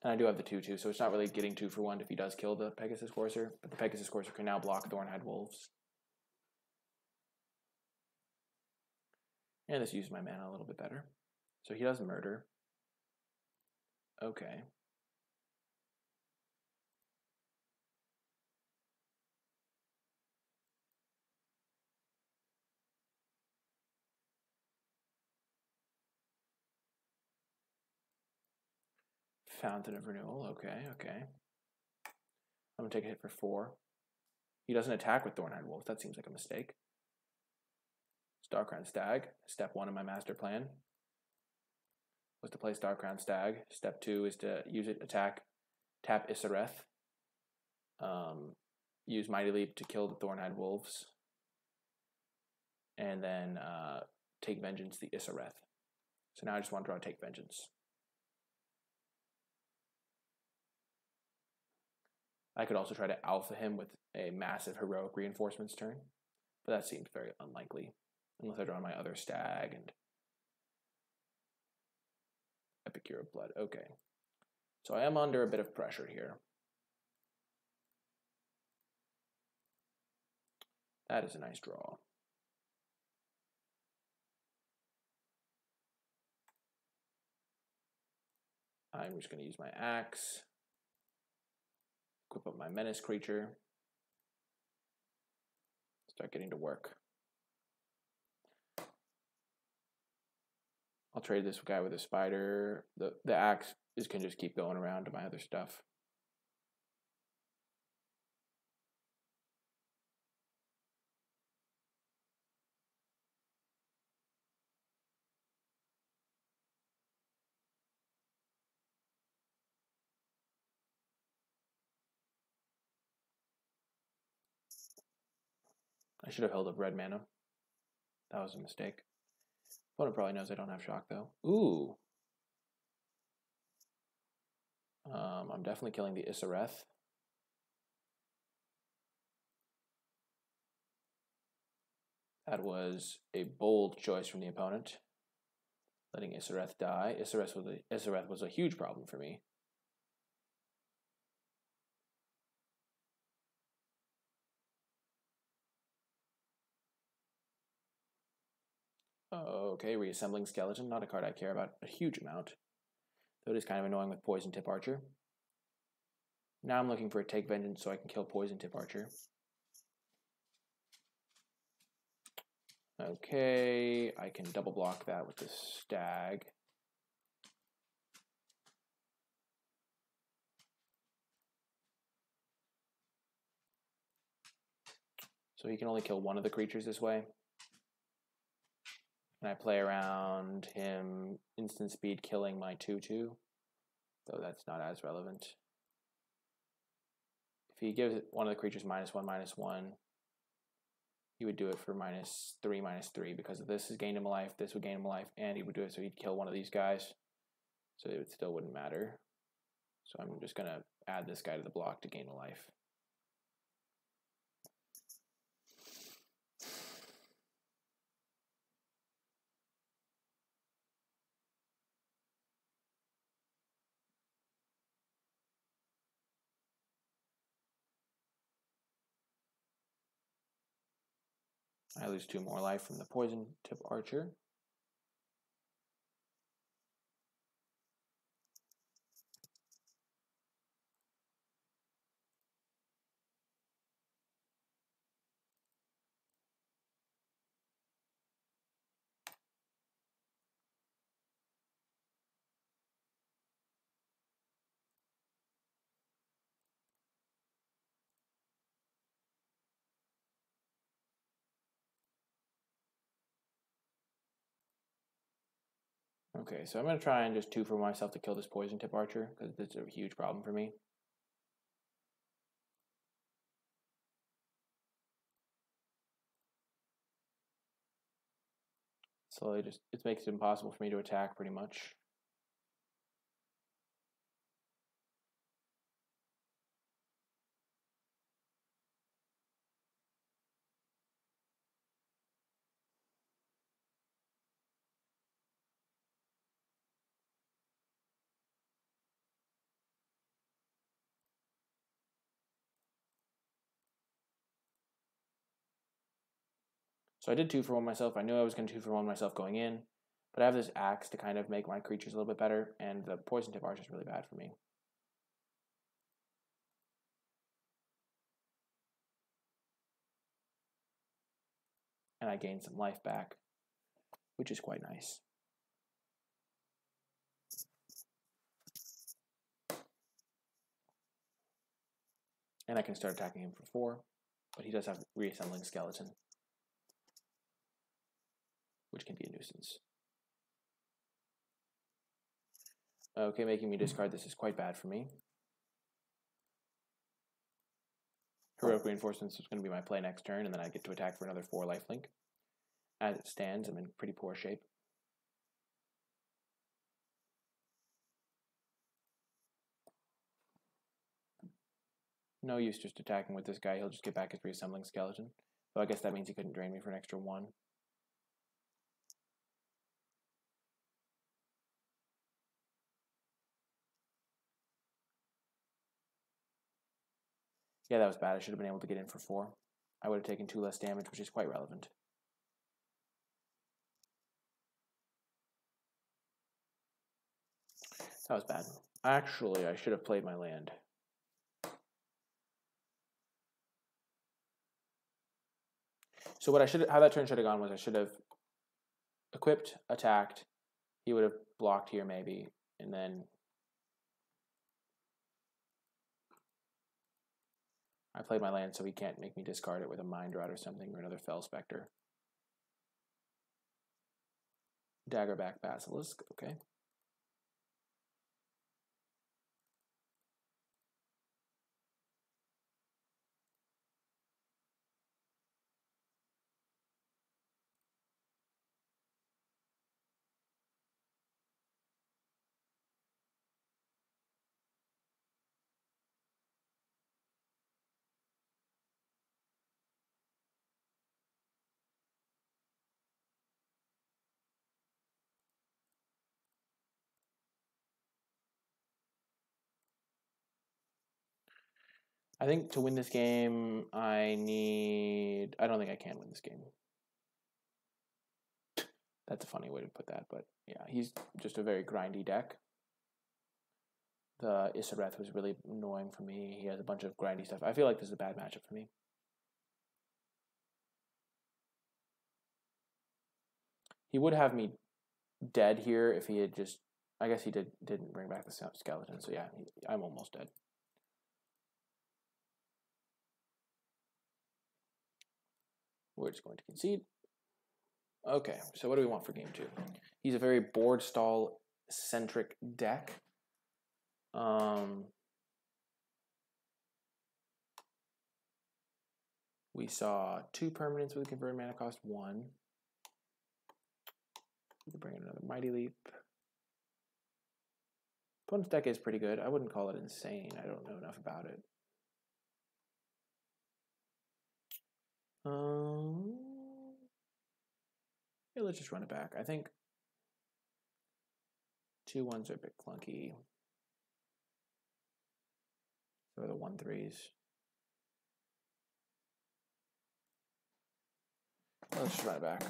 And I do have the 2/2, so it's not really getting 2-for-1 if he does kill the Pegasus Courser. But the Pegasus Courser can now block Thornhead Wolves. And this uses my mana a little bit better. So he does murder. Okay. Fountain of Renewal. Okay, okay. I'm going to take a hit for 4. He doesn't attack with Thornhead Wolves. That seems like a mistake. Starcrown Stag. Step 1 in my master plan was to play Starcrown Stag. Step 2 is to use it, attack, tap Isareth. Use Mighty Leap to kill the Thornhead Wolves. And then take Vengeance the Isareth. So now I just want to draw Take Vengeance. I could also try to alpha him with a massive Heroic Reinforcements turn, but that seems very unlikely, unless I draw my other Stag and Epicure of Blood. Okay, so I am under a bit of pressure here. That is a nice draw. I'm just going to use my axe. Equip up my Menace creature. Start getting to work. I'll trade this guy with a spider. The axe can just keep going around to my other stuff. I should have held up red mana. That was a mistake. Opponent probably knows I don't have shock though. Ooh. I'm definitely killing the Isareth. That was a bold choice from the opponent. Letting Isareth die. Isareth was a huge problem for me. Okay, reassembling skeleton, not a card I care about a huge amount. Though it is kind of annoying with poison tip archer. Now I'm looking for a take vengeance so I can kill poison tip archer. Okay, I can double block that with the stag. So he can only kill one of the creatures this way. And I play around him instant speed killing my 2/2, though that's not as relevant. If he gives one of the creatures -1/-1, he would do it for -3/-3 because if this is gained him a life, this would gain him a life, and he would do it so he'd kill one of these guys. So it still wouldn't matter. So I'm just going to add this guy to the block to gain a life. I lose 2 more life from the poison tip archer. Okay, so I'm going to try and just 2 for myself to kill this poison tip archer because it's a huge problem for me. So it makes it impossible for me to attack pretty much. So I did 2 for 1 myself. I knew I was going to 2 for 1 myself going in, but I have this axe to kind of make my creatures a little bit better, and the poison tip archer is really bad for me. And I gain some life back, which is quite nice. And I can start attacking him for 4, but he does have reassembling skeleton, which can be a nuisance. Okay, making me discard this is quite bad for me. Heroic Reinforcements is going to be my play next turn, and then I get to attack for another 4 lifelink. As it stands, I'm in pretty poor shape. No use just attacking with this guy, he'll just get back his reassembling skeleton. So I guess that means he couldn't drain me for an extra 1. Yeah, that was bad. I should have been able to get in for 4. I would have taken 2 less damage, which is quite relevant. That was bad. Actually, I should have played my land. So how that turn should have gone was I should have equipped, attacked. He would have blocked here maybe, and then I played my land so he can't make me discard it with a Mind Rot or something, or another Fell Spectre. Daggerback Basilisk, okay. I think to win this game, I don't think I can win this game. That's a funny way to put that, but yeah, he's just a very grindy deck. The Isareth was really annoying for me. He has a bunch of grindy stuff. I feel like this is a bad matchup for me. He would have me dead here if he had just... I guess he didn't bring back the skeleton, so yeah, I'm almost dead. We're just going to concede. Okay, so what do we want for game 2? He's a very board stall centric deck. We saw 2 permanents with a converted mana cost 1. We could bring in another Mighty Leap. Opponent's deck is pretty good. I wouldn't call it insane. I don't know enough about it. Yeah, let's just run it back. I think 2-1s are a bit clunky. So the 1-3s. Let's just run it back.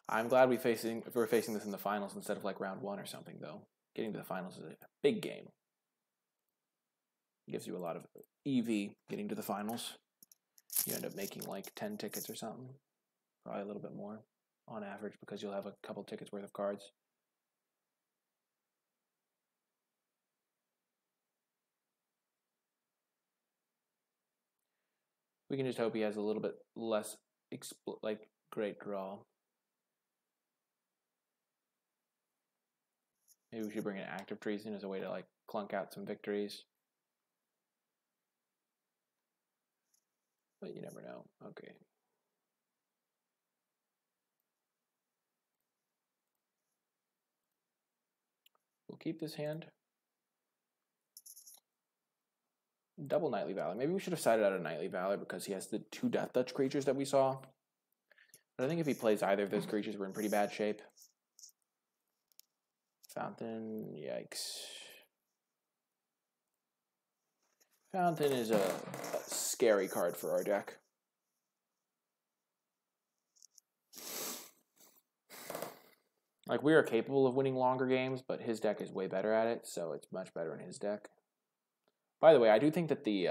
I'm glad we're facing this in the finals instead of like round 1 or something, though. Getting to the finals is a big game. It gives you a lot of EV getting to the finals. You end up making like 10 tickets or something. Probably a little bit more on average because you'll have a couple tickets worth of cards. We can just hope he has a little bit less great draw. Maybe we should bring in Active Treason as a way to like clunk out some victories. But you never know. Okay. We'll keep this hand. Double Knightly Valor. Maybe we should have sided out a Knightly Valor because he has the 2 Death Touch creatures that we saw. But I think if he plays either of those creatures, we're in pretty bad shape. Fountain, yikes. Fountain is a scary card for our deck. Like, we are capable of winning longer games, but his deck is way better at it, so it's much better in his deck. By the way, I do think that the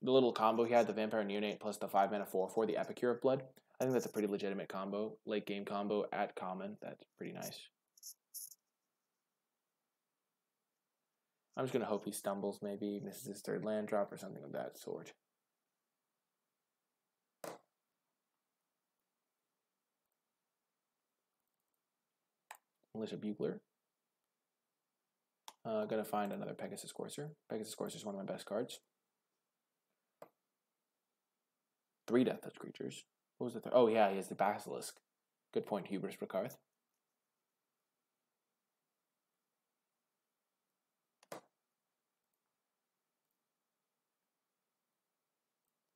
little combo he had, the Vampire Neonate plus the 5-mana 4/4, the Epicure of Blood, I think that's a pretty legitimate combo, late game combo at common. That's pretty nice. I'm just going to hope he stumbles, maybe misses his 3rd land drop or something of that sort. Militia Bugler. Gonna find another Pegasus Courser. Pegasus Courser is one of my best cards. 3 Death Touch creatures. What was the 3rd? Oh yeah, he has the Basilisk. Good point, Hubris Bracarth.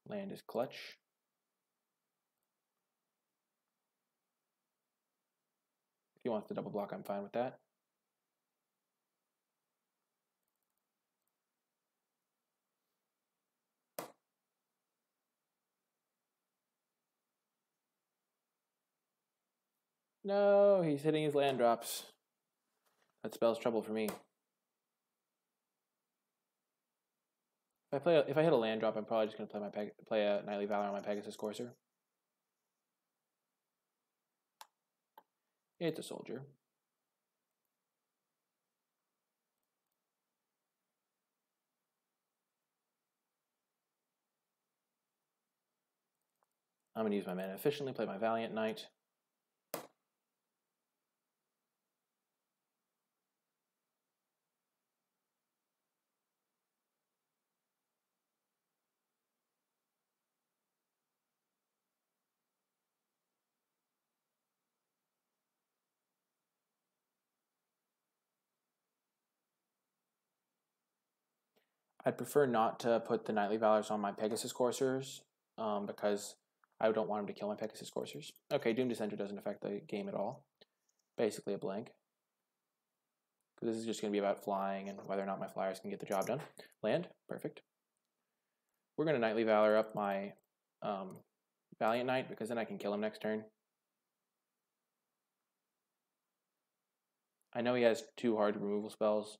Land is clutch. If he wants to double block, I'm fine with that. No, he's hitting his land drops. That spells trouble for me. If I hit a land drop, I'm probably just gonna play a Knightly Valor on my Pegasus Courser. It's a soldier. I'm gonna use my mana efficiently, play my Valiant Knight. I'd prefer not to put the Knightly Valors on my Pegasus Coursers because I don't want him to kill my Pegasus Coursers. Okay, Doom Dissenter doesn't affect the game at all. Basically a blank. This is just going to be about flying and whether or not my flyers can get the job done. Land, perfect. We're going to Knightly Valor up my Valiant Knight because then I can kill him next turn. I know he has 2 hard removal spells.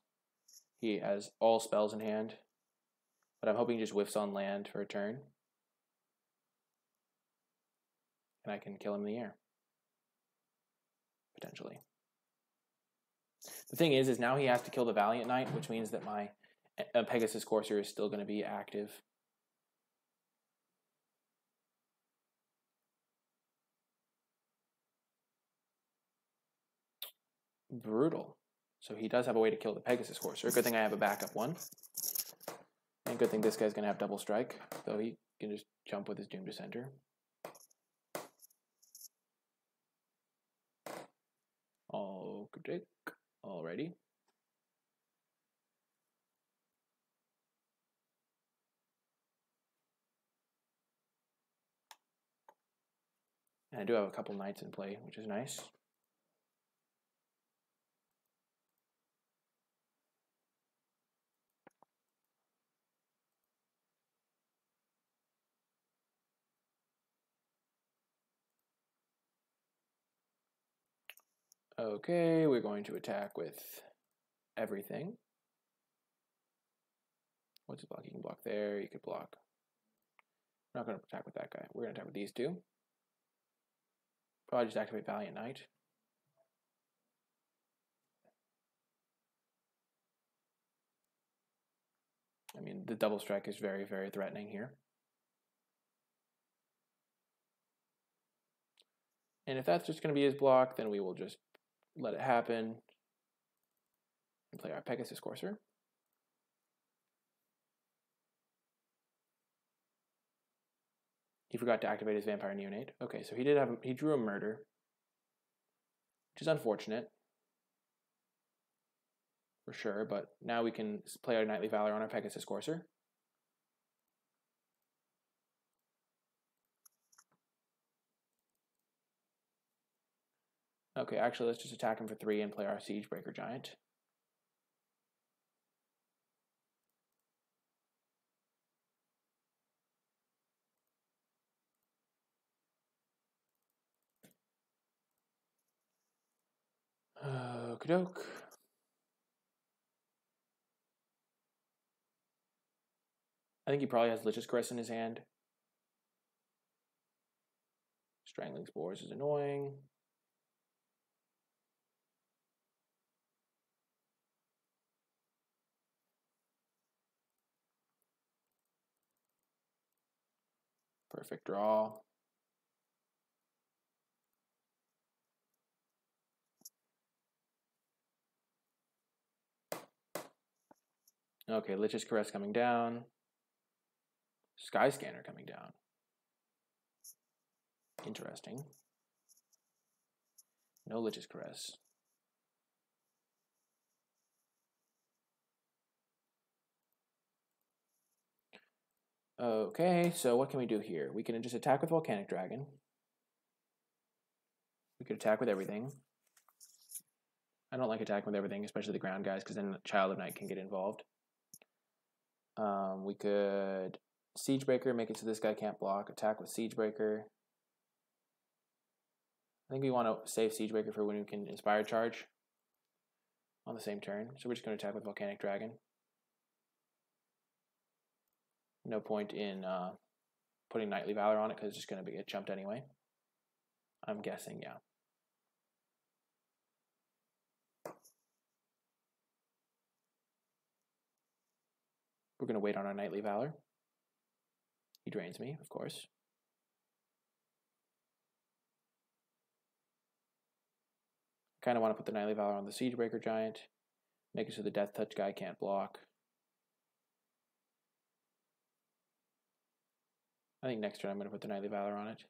He has all spells in hand, but I'm hoping he just whiffs on land for a turn. And I can kill him in the air, potentially. The thing is now he has to kill the Valiant Knight, which means that my Pegasus Courser is still going to be active. Brutal. So he does have a way to kill the Pegasus Courser. Good thing I have a backup one. And good thing this guy's going to have double strike, so he can just jump with his Doom Dissenter. Alrighty. And I do have a couple knights in play, which is nice. Okay, we're going to attack with everything. What's his block? You can block there, you could block. We're not going to attack with that guy. We're going to attack with these two. Probably just activate Valiant Knight. I mean, the double strike is very, very threatening here. And if that's just going to be his block, then we will just let it happen and play our Pegasus Courser. He forgot to activate his Vampire Neonate. Okay, so he drew a Murder, which is unfortunate for sure, but now we can play our Knightly Valor on our Pegasus Courser. Okay, actually, let's just attack him for 3 and play our Siegebreaker Giant. Okey-doke. I think he probably has Lich's Caress in his hand. Strangling Spores is annoying. Perfect draw. Okay, Lich's Caress coming down. Sky Scanner coming down. Interesting. No Lich's Caress. Okay, so what can we do here? We can just attack with Volcanic Dragon. We could attack with everything. I don't like attacking with everything, especially the ground guys, because then the Child of Night can get involved. We could Siegebreaker, make it so this guy can't block. Attack with Siegebreaker. I think we want to save Siegebreaker for when we can Inspire Charge on the same turn. So we're just going to attack with Volcanic Dragon. No point in putting Knightly Valor on it because it's just going to get jumped anyway. I'm guessing, yeah. We're going to wait on our Knightly Valor. He drains me, of course. Kind of want to put the Knightly Valor on the Siegebreaker Giant. Make it so the Death Touch guy can't block. I think next turn I'm going to put the Knightly Valor on it.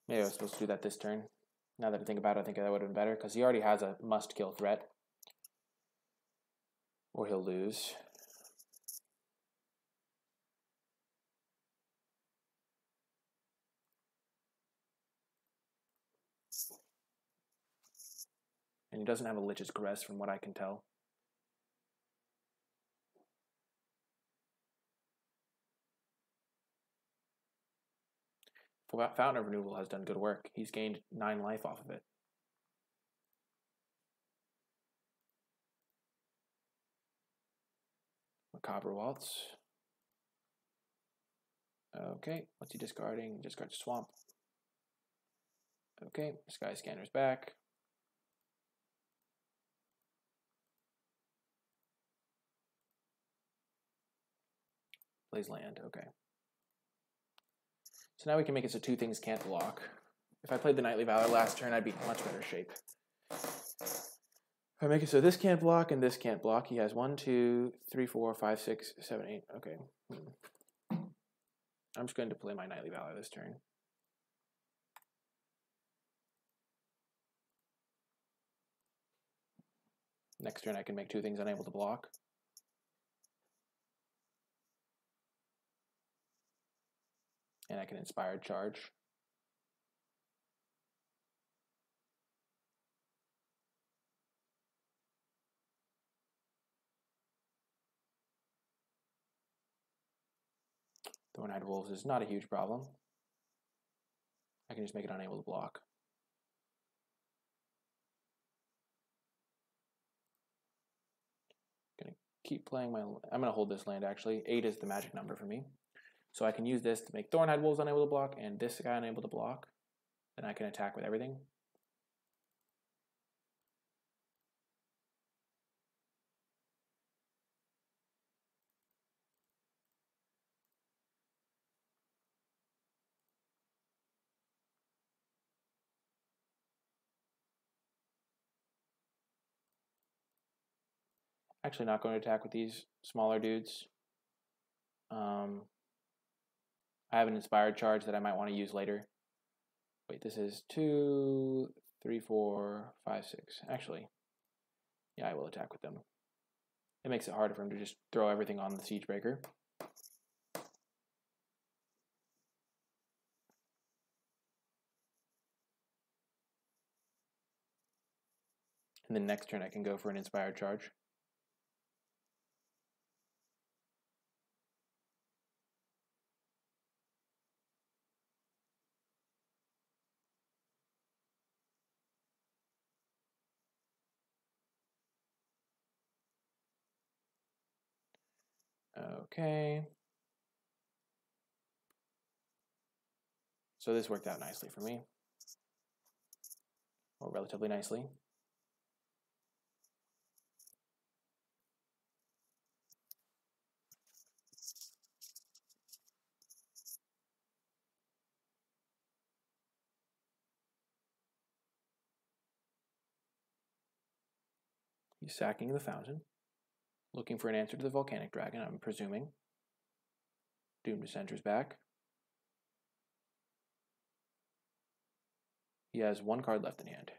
Maybe I was supposed to do that this turn. Now that I think about it, I think that would have been better because he already has a must-kill threat. Or he'll lose. And he doesn't have a Lich's Caress from what I can tell. Fountain of Renewal has done good work. He's gained 9 life off of it. Macabre Waltz. Okay, what's he discarding? Discards Swamp. Okay, Sky Scanner's back. Plays land, okay. So now we can make it so 2 things can't block. If I played the Knightly Valor last turn, I'd be in much better shape. If I make it so this can't block and this can't block, he has 1, 2, 3, 4, 5, 6, 7, 8. Okay. I'm just going to play my Knightly Valor this turn. Next turn I can make 2 things unable to block. And I can Inspired Charge. Thorn-Eyed Wolves is not a huge problem. I can just make it unable to block. Gonna keep playing my... I'm gonna hold this land actually. 8 is the magic number for me. So I can use this to make Thorn-Eyed Wolves unable to block and this guy unable to block. Then I can attack with everything. Actually not going to attack with these smaller dudes. I have an Inspired Charge that I might want to use later. Wait, this is 2, 3, 4, 5, 6. Actually, yeah, I will attack with them. It makes it harder for him to just throw everything on the Siegebreaker. And then next turn I can go for an Inspired Charge. Okay. So this worked out nicely for me. Or relatively nicely. He's sacking the Fountain. Looking for an answer to the Volcanic Dragon, I'm presuming. Doom Descenter's back. He has 1 card left in hand.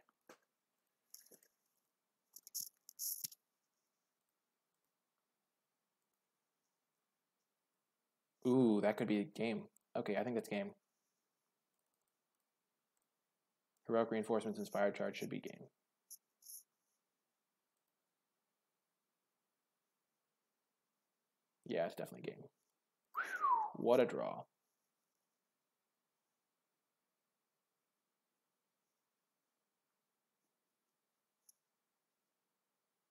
Ooh, that could be game. Okay, I think that's game. Heroic Reinforcements, Inspired Charge should be game. Yeah, it's definitely game. What a draw.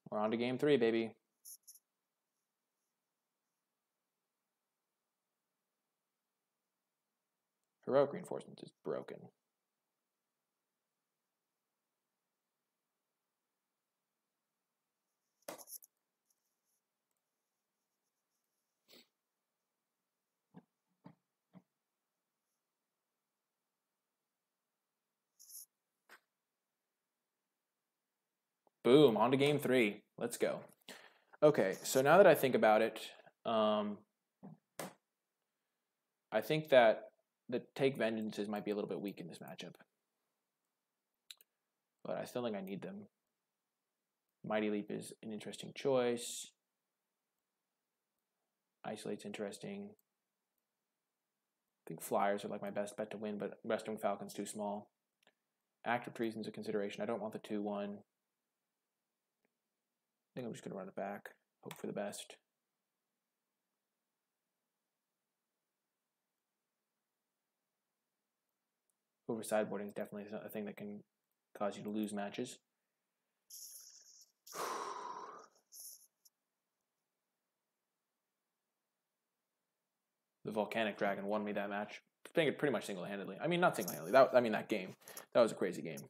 We're on to game 3, baby. Heroic Reinforcements is broken. Boom, on to game 3. Let's go. Okay, so now that I think about it, I think that the Take Vengeances might be a little bit weak in this matchup. But I still think I need them. Mighty Leap is an interesting choice. Isolate's interesting. I think Flyers are like my best bet to win, but Western Falcon's too small. Act of Treason's a consideration. I don't want the 2-1. think I'm just going to run it back. Hope for the best. Over sideboarding is definitely a thing that can cause you to lose matches. The Volcanic Dragon won me that match. Pretty much single-handedly. I mean, not single-handedly. That game. That was a crazy game.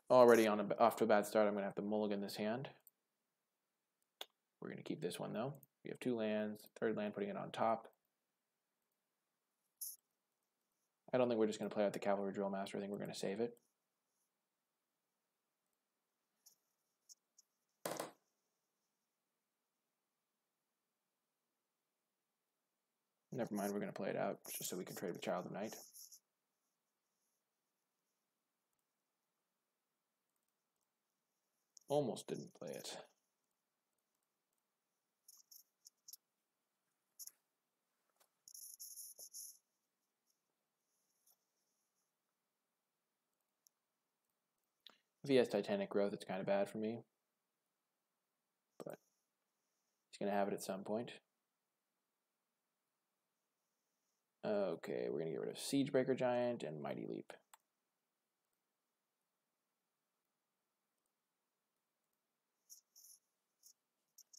Already off to a bad start. I'm going to have to mulligan this hand. We're going to keep this one, though. We have 2 lands. Third land, putting it on top. I don't think we're just going to play out the Cavalry Drill Master. I think we're going to save it. Never mind, we're going to play it out just so we can trade with Child of Night. Almost didn't play it. If he has Titanic Growth, it's kind of bad for me. But he's going to have it at some point. Okay, we're going to get rid of Siegebreaker Giant and Mighty Leap.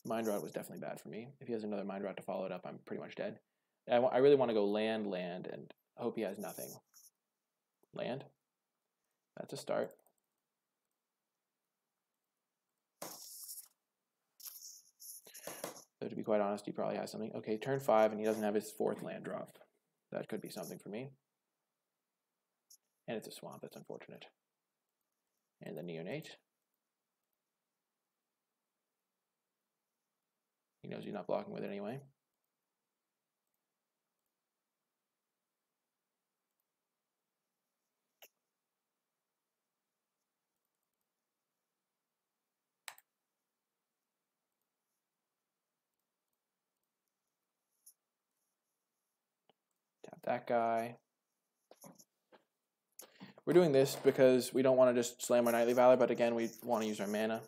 Mind Rot was definitely bad for me. If he has another Mind Rot to follow it up, I'm pretty much dead. I really want to go land, and hope he has nothing. Land. That's a start. So to be quite honest, he probably has something. Okay, turn 5, and he doesn't have his 4th land drop. That could be something for me. And it's a swamp. That's unfortunate. And the Neonate. He knows he's not blocking with it anyway. Tap that guy. We're doing this because we don't want to just slam our Knightly Valor, but again, we want to use our mana.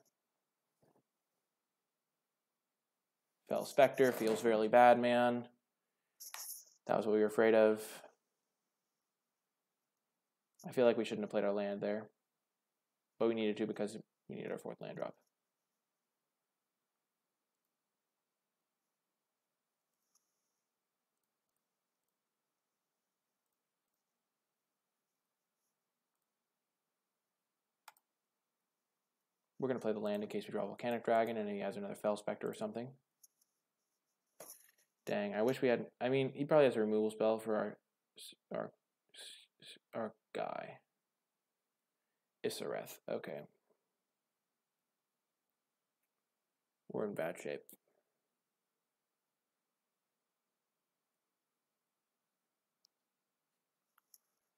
Fell Spectre feels really bad, man. That was what we were afraid of. I feel like we shouldn't have played our land there. But we needed to because we needed our 4th land drop. We're going to play the land in case we draw Volcanic Dragon and he has another Fell Spectre or something. Dang, I wish we had... I mean, he probably has a removal spell for our guy. Isareth, okay. We're in bad shape.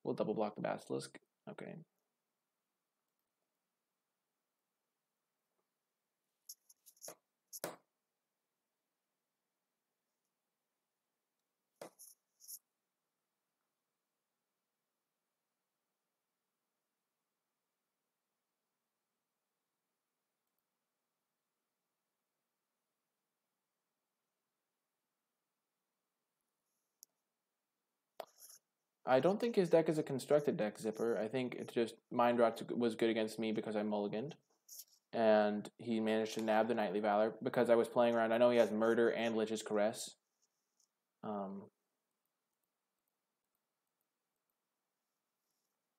We'll double block the Basilisk. Okay. I don't think his deck is a constructed deck, Zipper. I think it's just Mind Rot was good against me because I mulliganed. And he managed to nab the Knightly Valor because I was playing around. I know he has Murder and Lich's Caress.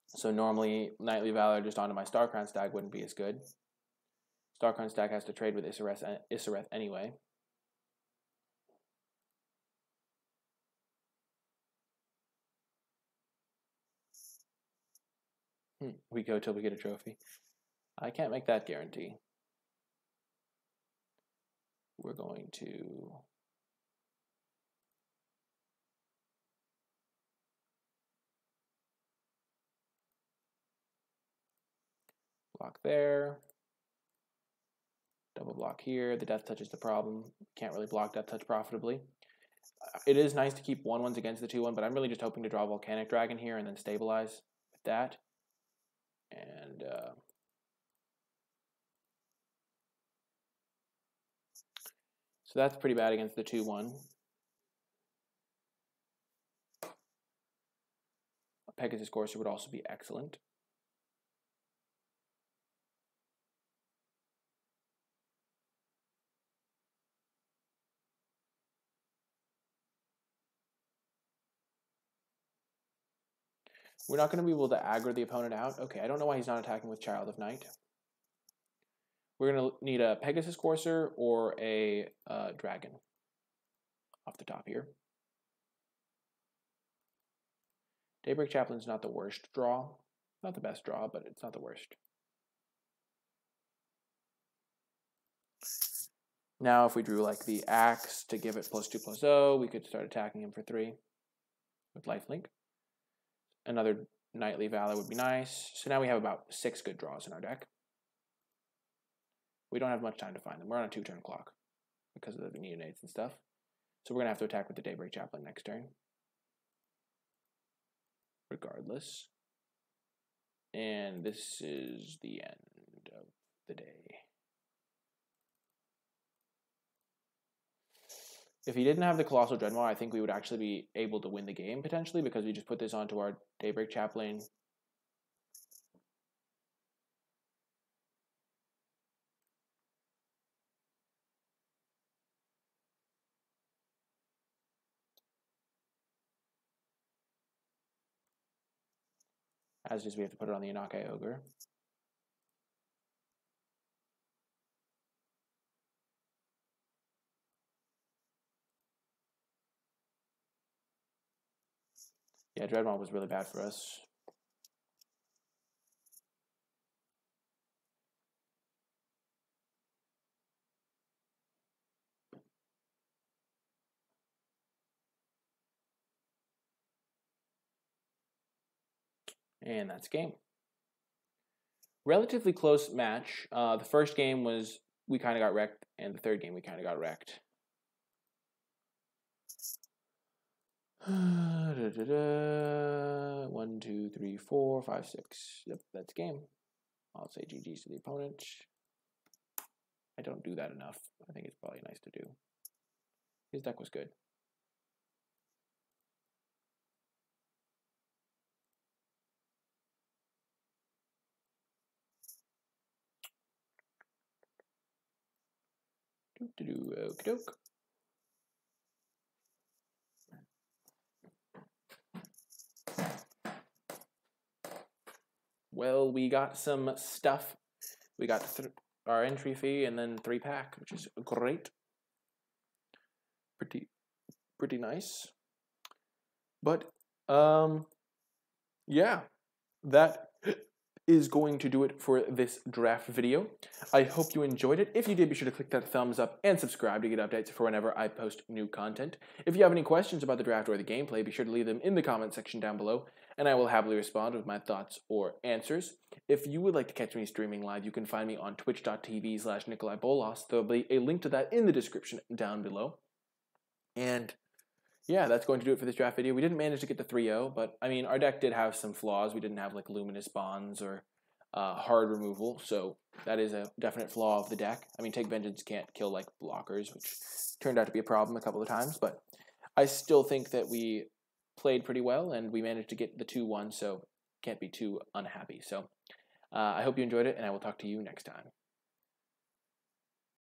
So normally Knightly Valor just onto my Starcrown stack wouldn't be as good. Starcrown stack has to trade with Isareth anyway. We go till we get a trophy. I can't make that guarantee. We're going to... block there. Double block here. The Death Touch is the problem. Can't really block Death Touch profitably. It is nice to keep 1/1s against the 2/1, but I'm really just hoping to draw Volcanic Dragon here and then stabilize with that. And So that's pretty bad against the 2-1. A Pegasus Courser would also be excellent. We're not going to be able to aggro the opponent out. Okay, I don't know why he's not attacking with Child of Night. We're going to need a Pegasus Courser or a Dragon off the top here. Daybreak Chaplain's not the worst draw. Not the best draw, but it's not the worst. Now if we drew like the Axe to give it +2/+0, we could start attacking him for 3 with Lifelink. Another Knightly Valor would be nice. So now we have about 6 good draws in our deck. We don't have much time to find them. We're on a 2-turn clock because of the neonates and stuff. So we're going to have to attack with the Daybreak Chaplain next turn. Regardless. And this is the end of the day. If he didn't have the Colossal Dreadmaw, I think we would actually be able to win the game potentially because we just put this onto our Daybreak Chaplain. As is, we have to put it on the Anakai Ogre. Yeah, Dreadmaw was really bad for us. And that's game. Relatively close match. The first game was we kind of got wrecked, and the third game we kind of got wrecked. 1, 2, 3, 4, 5, 6. Yep, that's game. I'll say GG's to the opponent. I don't do that enough. I think it's probably nice to do. His deck was good. Okie doke. Well, we got some stuff. We got our entry fee and then 3-pack, which is great. Pretty nice. But yeah, that is going to do it for this draft video. I hope you enjoyed it. If you did, be sure to click that thumbs up and subscribe to get updates for whenever I post new content. If you have any questions about the draft or the gameplay, be sure to leave them in the comment section down below, and I will happily respond with my thoughts or answers. If you would like to catch me streaming live, you can find me on twitch.tv/NicolaiBolas. There'll be a link to that in the description down below. And yeah, that's going to do it for this draft video. We didn't manage to get to 3-0, but I mean, our deck did have some flaws. We didn't have like Luminous Bonds or hard removal, so that is a definite flaw of the deck. I mean, Take Vengeance can't kill like blockers, which turned out to be a problem a couple of times, but I still think that we played pretty well and we managed to get the 2-1, so can't be too unhappy. So I hope you enjoyed it, and I will talk to you next time.